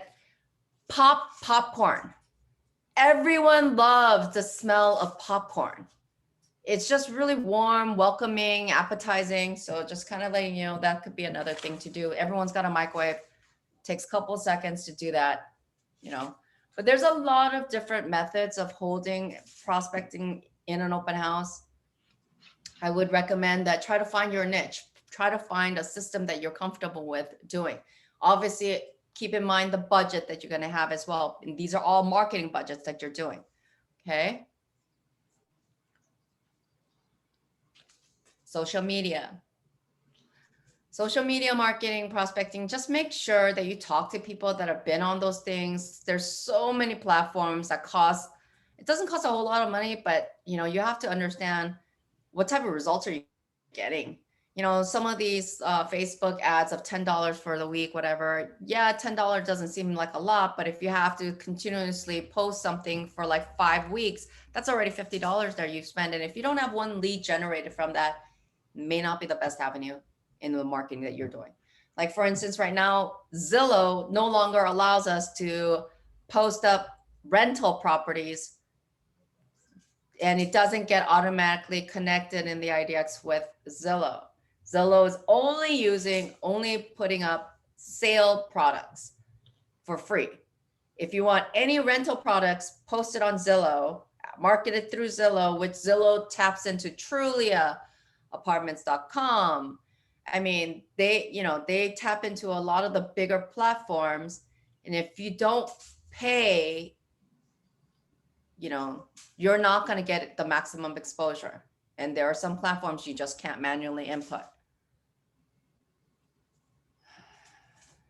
pop popcorn. Everyone loves the smell of popcorn. It's just really warm, welcoming, appetizing. So just kind of letting you know, that could be another thing to do. Everyone's got a microwave. Takes a couple of seconds to do that, but there's a lot of different methods of holding prospecting in an open house. I would recommend that try to find your niche, try to find a system that you're comfortable with doing. Obviously, keep in mind the budget that you're going to have as well. And these are all marketing budgets that you're doing. Okay. Social media marketing, prospecting, just make sure that you talk to people that have been on those things. There's so many platforms that it doesn't cost a whole lot of money, but you have to understand what type of results are you getting. Some of these Facebook ads of $10 for the week, whatever. Yeah, $10 doesn't seem like a lot, but if you have to continuously post something for like 5 weeks, that's already $50 that you've spent. And if you don't have one lead generated from that, may not be the best avenue in the marketing that you're doing. Like for instance, right now, Zillow no longer allows us to post up rental properties, and it doesn't get automatically connected in the IDX with Zillow. Zillow is only putting up sale products for free. If you want any rental products posted on Zillow, marketed through Zillow, which Zillow taps into Trulia, apartments.com. I mean, they tap into a lot of the bigger platforms. And if you don't pay, you're not going to get the maximum exposure. And there are some platforms you just can't manually input.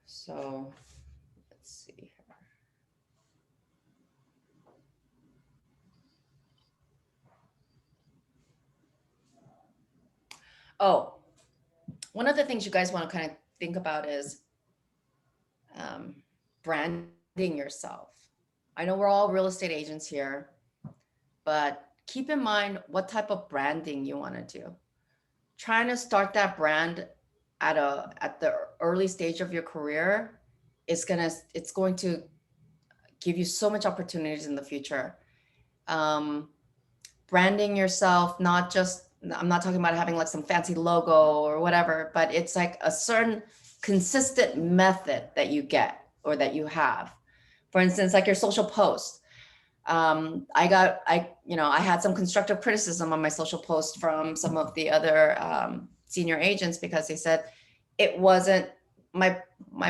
So let's see here. Oh, one of the things you guys want to kind of think about is branding yourself. I know we're all real estate agents here, but keep in mind what type of branding you want to do. Trying to start that brand at the early stage of your career it's going to give you so much opportunities in the future. Branding yourself, not just I'm not talking about having like some fancy logo or whatever, but it's like a certain consistent method that you get or that you have. For instance, like your social post. I had some constructive criticism on my social post from some of the other senior agents because they said it wasn't, my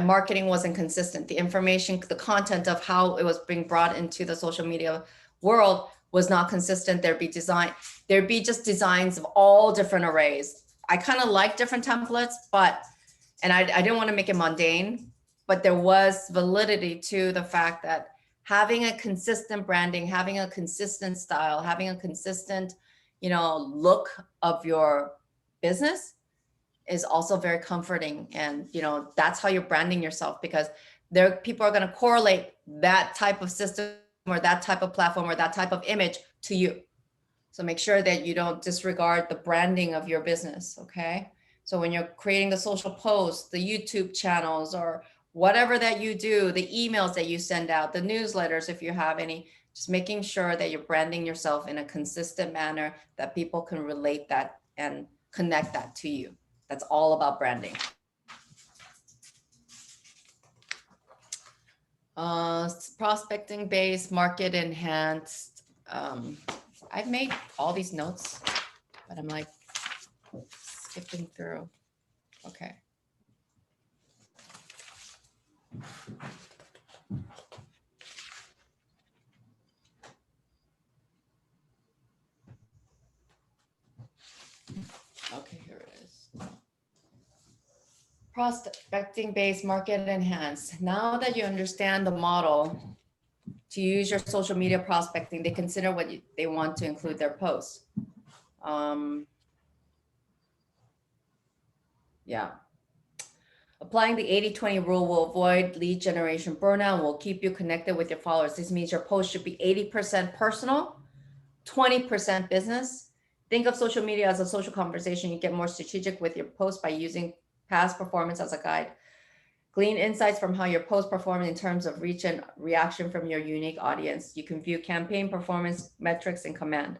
marketing wasn't consistent. The information, the content of how it was being brought into the social media world was not consistent. There'd be just designs of all different arrays. I kind of like different templates, and I didn't want to make it mundane, but there was validity to the fact that having a consistent branding, having a consistent style, having a consistent, look of your business is also very comforting. And, that's how you're branding yourself, because people are going to correlate that type of system or that type of platform or that type of image to you. So make sure that you don't disregard the branding of your business. Okay. So when you're creating the social posts, the YouTube channels, or whatever that you do, the emails that you send out, the newsletters, if you have any, just making sure that you're branding yourself in a consistent manner that people can relate that and connect that to you. That's all about branding. Prospecting based, market enhanced. I've made all these notes, but I'm like skipping through. Okay. Okay, here it is. Prospecting based, market enhanced. Now that you understand the model to use your social media prospecting, they consider what they want to include their posts. Yeah. Applying the 80-20 rule will avoid lead generation burnout and will keep you connected with your followers. This means your post should be 80% personal, 20% business. Think of social media as a social conversation. You get more strategic with your post by using past performance as a guide. Glean insights from how your post performed in terms of reach and reaction from your unique audience. You can view campaign performance metrics in command.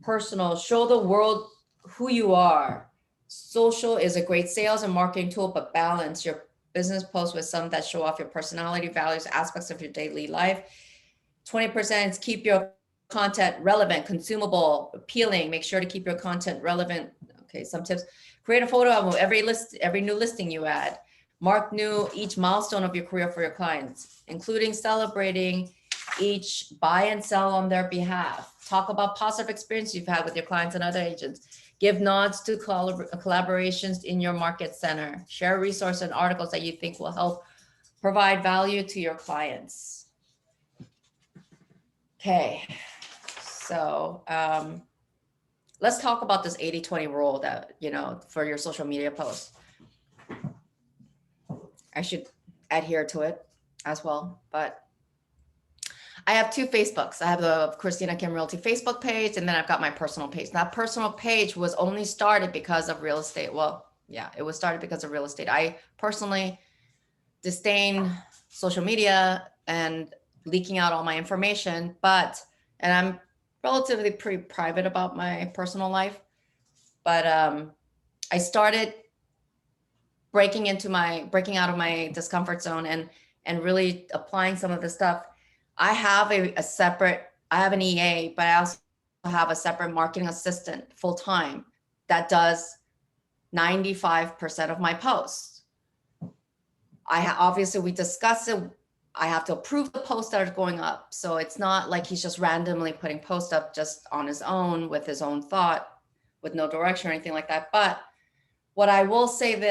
Personal, show the world who you are. Social is a great sales and marketing tool, but balance your business posts with some that show off your personality, values, aspects of your daily life. 20% is keep your content relevant, consumable, appealing. Make sure to keep your content relevant. Okay, some tips. Create a photo album every new listing you add. Mark each milestone of your career for your clients, including celebrating each buy and sell on their behalf. Talk about positive experiences you've had with your clients and other agents. Give nods to collaborations in your market center. Share resources and articles that you think will help provide value to your clients. Okay, so let's talk about this 80-20 rule that, for your social media posts. I should adhere to it as well, but I have two Facebooks. I have the Christina Kim Realty Facebook page, and then I've got my personal page. That personal page was only started because of real estate. Well, yeah, it was started because of real estate. I personally disdain social media and leaking out all my information, and I'm relatively pretty private about my personal life. But I started breaking out of my discomfort zone and really applying some of the stuff. I have I have an EA, but I also have a separate marketing assistant full-time that does 95% of my posts. Obviously we discuss it. I have to approve the posts that are going up. So it's not like he's just randomly putting posts up just on his own with his own thought, with no direction or anything like that. But what I will say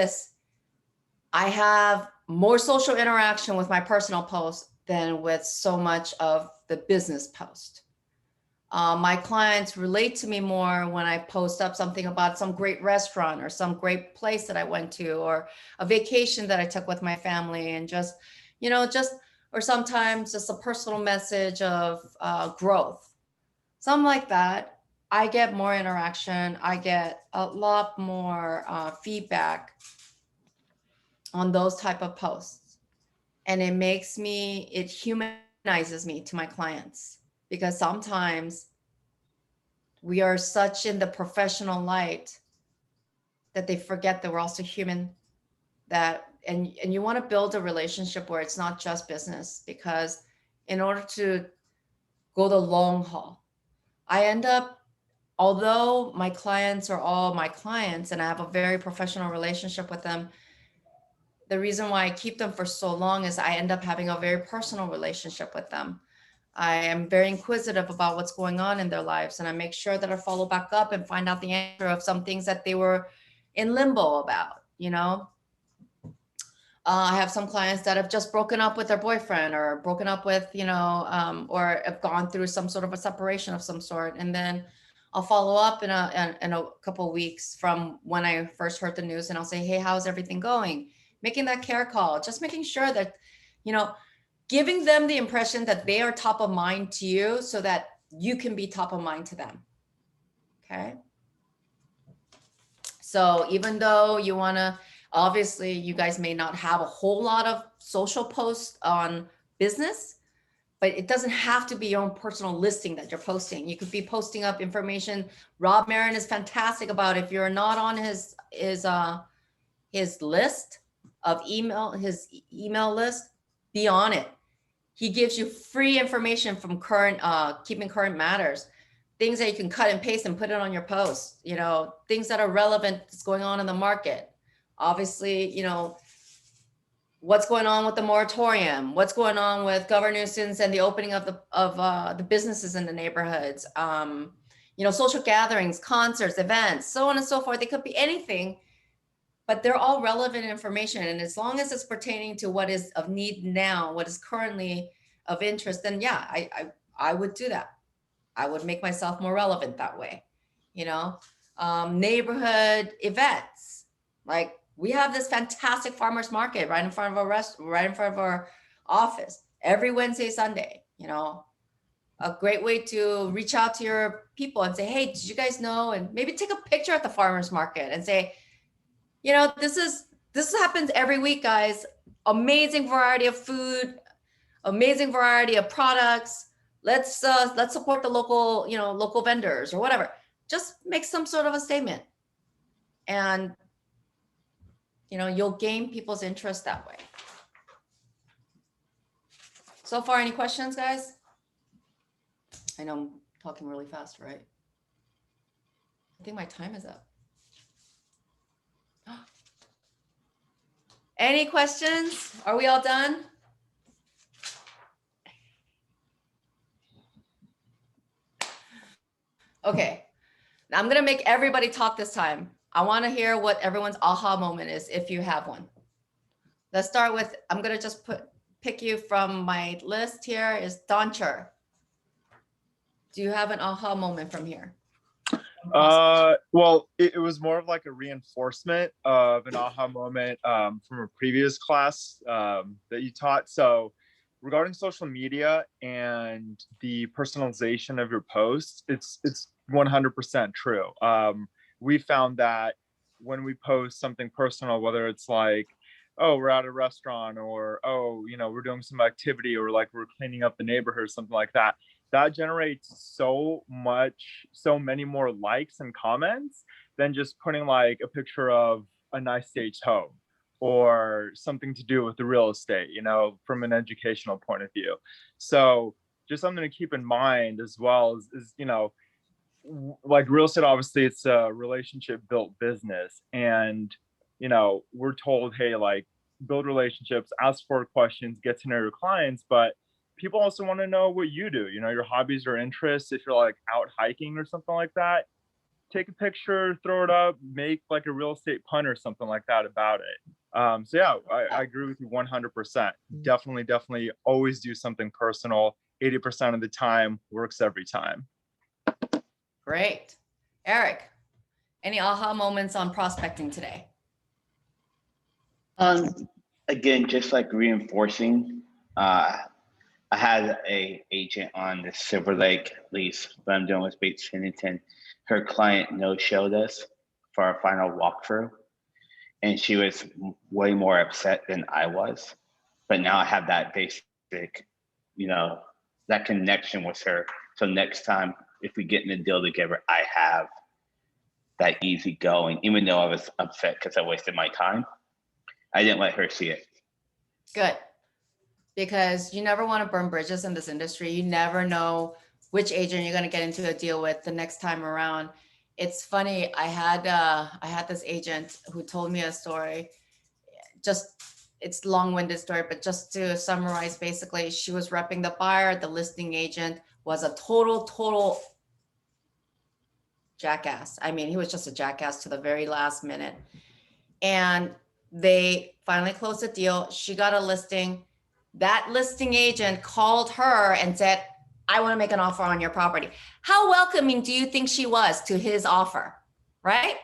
I have more social interaction with my personal posts than with so much of the business post. My clients relate to me more when I post up something about some great restaurant or some great place that I went to, or a vacation that I took with my family, and or sometimes just a personal message of growth, something like that. I get more interaction. I get a lot more feedback on those type of posts. And it humanizes me to my clients, because sometimes we are such in the professional light that they forget that we're also human, that, and you want to build a relationship where it's not just business, because in order to go the long haul, I end up, although my clients are all my clients and I have a very professional relationship with them, the reason why I keep them for so long is I end up having a very personal relationship with them. I am very inquisitive about what's going on in their lives, and I make sure that I follow back up and find out the answer of some things that they were in limbo about, you know? I have some clients that have just broken up with their boyfriend, or broken up with, you know, or have gone through some sort of a separation of some sort. And then I'll follow up in a couple of weeks from when I first heard the news, and I'll say, hey, how's everything going? Making that care call, just making sure that, you know, giving them the impression that they are top of mind to you so that you can be top of mind to them. Okay. So even though you want to, obviously you guys may not have a whole lot of social posts on business, but it doesn't have to be your own personal listing that you're posting. You could be posting up information. Rob Marin is fantastic about, if you're not on his list of email, his email list, be on it. He gives you free information from current, keeping current matters, things that you can cut and paste and put it on your post, you know, things that are relevant that's going on in the market. Obviously, you know, what's going on with the moratorium, what's going on with Governor Newsom's and the opening of the businesses in the neighborhoods, you know, social gatherings, concerts, events, so on and so forth. It could be anything, but they're all relevant information. And as long as it's pertaining to what is of need now, what is currently of interest, then yeah, I would do that. I would make myself more relevant that way, you know. Neighborhood events, like we have this fantastic farmers market right in front of our office every Wednesday, Sunday, you know. A great way to reach out to your people and say, hey, did you guys know? And maybe take a picture at the farmers market and say, you know, this happens every week, guys. Amazing variety of food, amazing variety of products. Let's support the local, you know, local vendors or whatever. Just make some sort of a statement, and you know, you'll gain people's interest that way. So far, any questions, guys? I know I'm talking really fast, right? I think my time is up. Any questions? Are we all done? Okay, I'm gonna make everybody talk this time. I wanna hear what everyone's aha moment is, if you have one. Let's start with, I'm gonna just pick you from my list here, is Doncher. Do you have an aha moment from here? Well, it was more of like a reinforcement of an aha moment from a previous class that you taught. So regarding social media and the personalization of your posts, it's 100% true. We found that when we post something personal, whether it's like, oh, we're at a restaurant, or, oh, you know, we're doing some activity, or like we're cleaning up the neighborhood or something like that, that generates so many more likes and comments than just putting like a picture of a nice staged home or something to do with the real estate, you know, from an educational point of view. So just something to keep in mind as well is, you know, like real estate, obviously it's a relationship built business, and, you know, we're told, hey, like build relationships, ask for questions, get to know your clients, but people also want to know what you do, you know, your hobbies or interests. If you're like out hiking or something like that, take a picture, throw it up, make like a real estate pun or something like that about it. So yeah, I agree with you 100%. Definitely always do something personal. 80% of the time works every time. Great. Eric, any aha moments on prospecting today? Again, just like reinforcing, I had a agent on the Silver Lake lease that I'm doing with Bates Pennington. Her client no-showed us for our final walkthrough, and she was way more upset than I was. But now I have that basic, you know, that connection with her. So next time, if we get in a deal together, I have that easy going, even though I was upset because I wasted my time. I didn't let her see it. Good. Because you never want to burn bridges in this industry. You never know which agent you're going to get into a deal with the next time around. It's funny. I had this agent who told me a story. Just it's long-winded story, but just to summarize, basically, she was repping the buyer. The listing agent was a total jackass. I mean, he was just a jackass to the very last minute. And they finally closed the deal. She got a listing. That listing agent called her and said, I want to make an offer on your property. How welcoming do you think she was to his offer, right?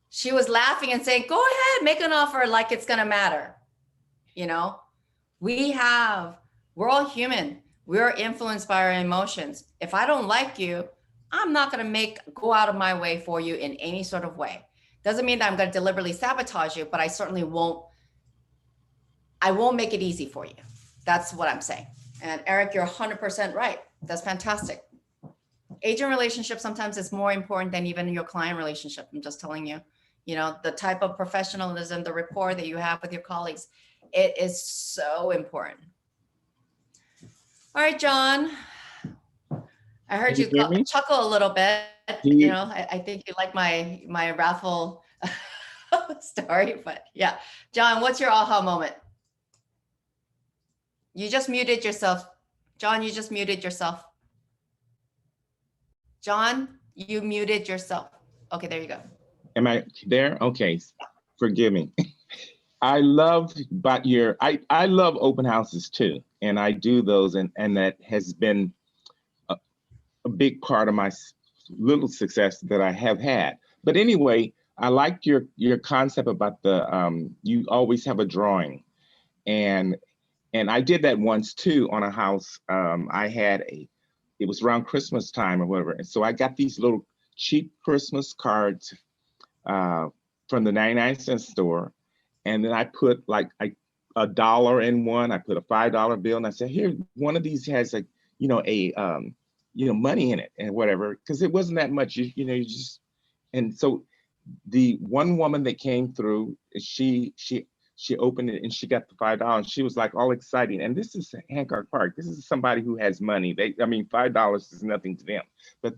She was laughing and saying, go ahead, make an offer like it's going to matter. You know, we're all human. We're influenced by our emotions. If I don't like you, I'm not going to go out of my way for you in any sort of way. Doesn't mean that I'm going to deliberately sabotage you, but I certainly won't make it easy for you. That's what I'm saying. And Eric, you're 100% right. That's fantastic. Agent relationship sometimes is more important than even your client relationship. I'm just telling you, the type of professionalism, the rapport that you have with your colleagues, it is so important. All right, John, I heard Can you hear me? chuckle a little bit. I think you like my raffle story, but yeah. John, what's your aha moment? You just muted yourself. John, you just muted yourself. John, you muted yourself. Okay, there you go. Am I there? Okay, forgive me. I love I love open houses too, and I do those, and that has been a big part of my little success that I have had. But anyway, I like your concept about the you always have a drawing, and I did that once too on a house. It was around Christmas time or whatever, and so I got these little cheap Christmas cards from the 99-cent store, and then I put like $1 in one. I put a $5 bill, and I said, "Here, one of these has money in it and whatever," because it wasn't that much. You just, and so the one woman that came through, she opened it and she got the $5. She was like all excited. And this is Hancock Park. This is somebody who has money. $5 is nothing to them, but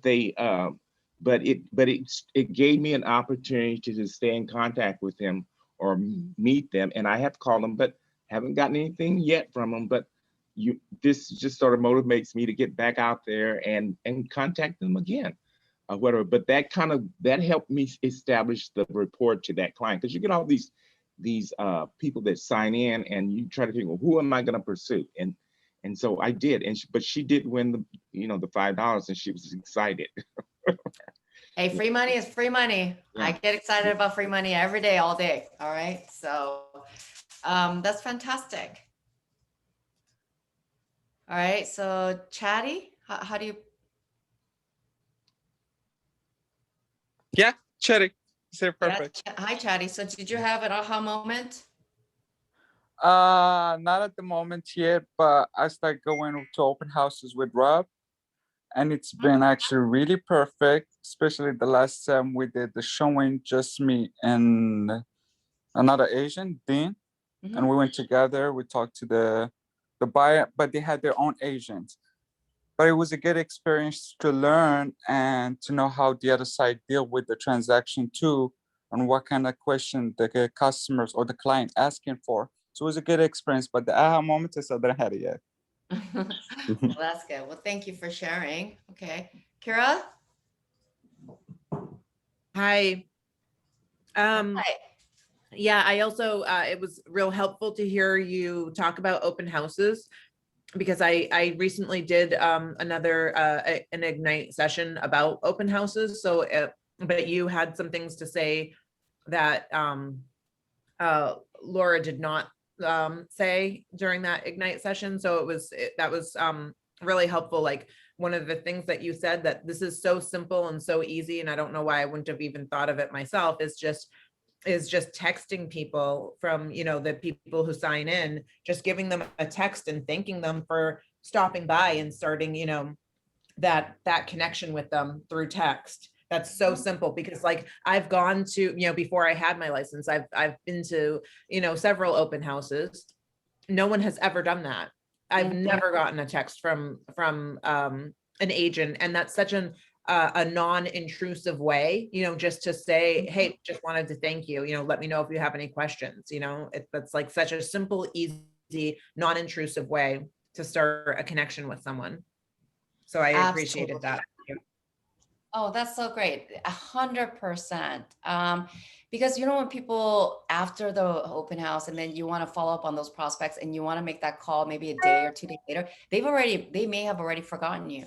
it gave me an opportunity to just stay in contact with them or meet them. And I have to call them, but haven't gotten anything yet from them. But this just sort of motivates me to get back out there and contact them again. Whatever, but that helped me establish the rapport to that client, because you get all these people that sign in and you try to figure, well, who am I going to pursue? And so I did, but she did win the $5, and she was excited. Hey, free money is free money. Yeah. I get excited about free money every day, all day. All right, so that's fantastic. All right, so Chatty, how do you? Yeah, Chatty. Say perfect. Yeah. Hi, Chatty. So did you have an aha moment? Not at the moment yet, but I started going to open houses with Rob, and it's been actually really perfect, especially the last time we did the showing, just me and another Asian, Dean, and we went together. We talked to the buyer, but they had their own agent. But it was a good experience to learn and to know how the other side deal with the transaction too, and what kind of question the customers or the client asking for. So it was a good experience, but the aha moment is I didn't have it yet. Well, that's good. Well, thank you for sharing. Okay, Kira. Hi. Hi. Yeah, I also, it was real helpful to hear you talk about open houses, because I recently did another an Ignite session about open houses. So, but you had some things to say that Laura did not say during that Ignite session. So that was really helpful. Like, one of the things that you said, that this is so simple and so easy, and I don't know why I wouldn't have even thought of it myself, is just texting people from, the people who sign in, just giving them a text and thanking them for stopping by and starting, that connection with them through text. That's so simple, because like I've gone to, before I had my license, I've been to, several open houses. No one has ever done that. I've never gotten a text from an agent, and that's such a non-intrusive way, just to say, hey, just wanted to thank you, let me know if you have any questions, that's like such a simple, easy, non-intrusive way to start a connection with someone. So I appreciated that. Oh, that's so great. 100%. Because when people after the open house and then you want to follow up on those prospects and you want to make that call maybe a day or 2 days later, they may have already forgotten you.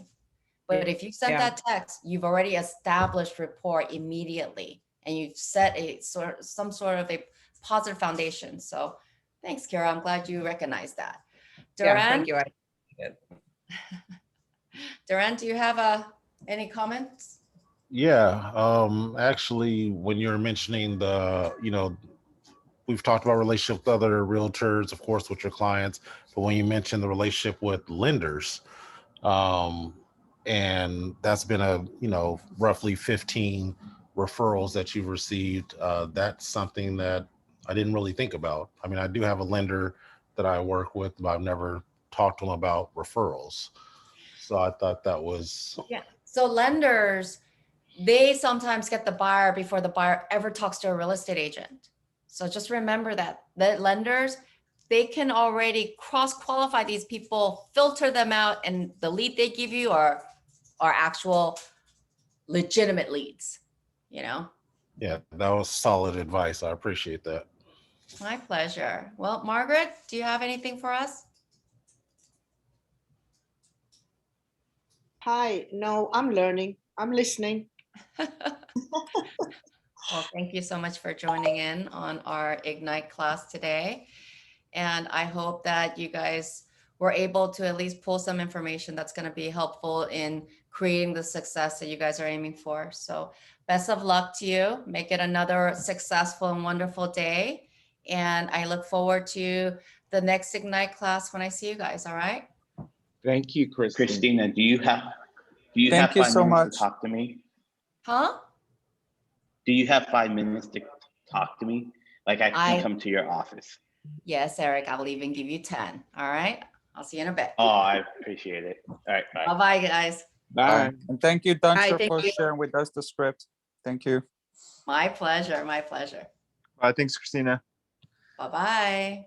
But if you sent that text, you've already established rapport immediately, and you've set some sort of a positive foundation. So thanks, Kara. I'm glad you recognize that. Duran, Yeah, thank you. Duran, do you have any comments? Yeah, actually, when you're mentioning we've talked about relationship with other realtors, of course, with your clients, but when you mention the relationship with lenders, and that's been roughly 15 referrals that you've received, that's something that I didn't really think about. I mean, I do have a lender that I work with, but I've never talked to them about referrals. So I thought that was... Yeah, so lenders, they sometimes get the buyer before the buyer ever talks to a real estate agent. So just remember that lenders, they can already cross-qualify these people, filter them out, and the lead they give you are actual legitimate leads, Yeah, that was solid advice. I appreciate that. My pleasure. Well, Margaret, do you have anything for us? Hi, no, I'm learning. I'm listening. Well, thank you so much for joining in on our Ignite class today. And I hope that you guys were able to at least pull some information that's going to be helpful in creating the success that you guys are aiming for. So best of luck to you. Make it another successful and wonderful day. And I look forward to the next Ignite class when I see you guys. All right. Thank you, Christina, do you have Thank you 5 so minutes much. to talk to me? Huh? Do you have 5 minutes to talk to me? Like I can I- come to your office. Yes, Eric, I will even give you 10. All right. I'll see you in a bit. Oh, I appreciate it. All right, bye. Bye-bye, guys. Bye. And thank you, Hi, Duncher, thank for you. sharing with us the script. Thank you. My pleasure. My pleasure. Thanks, Christina. Bye-bye.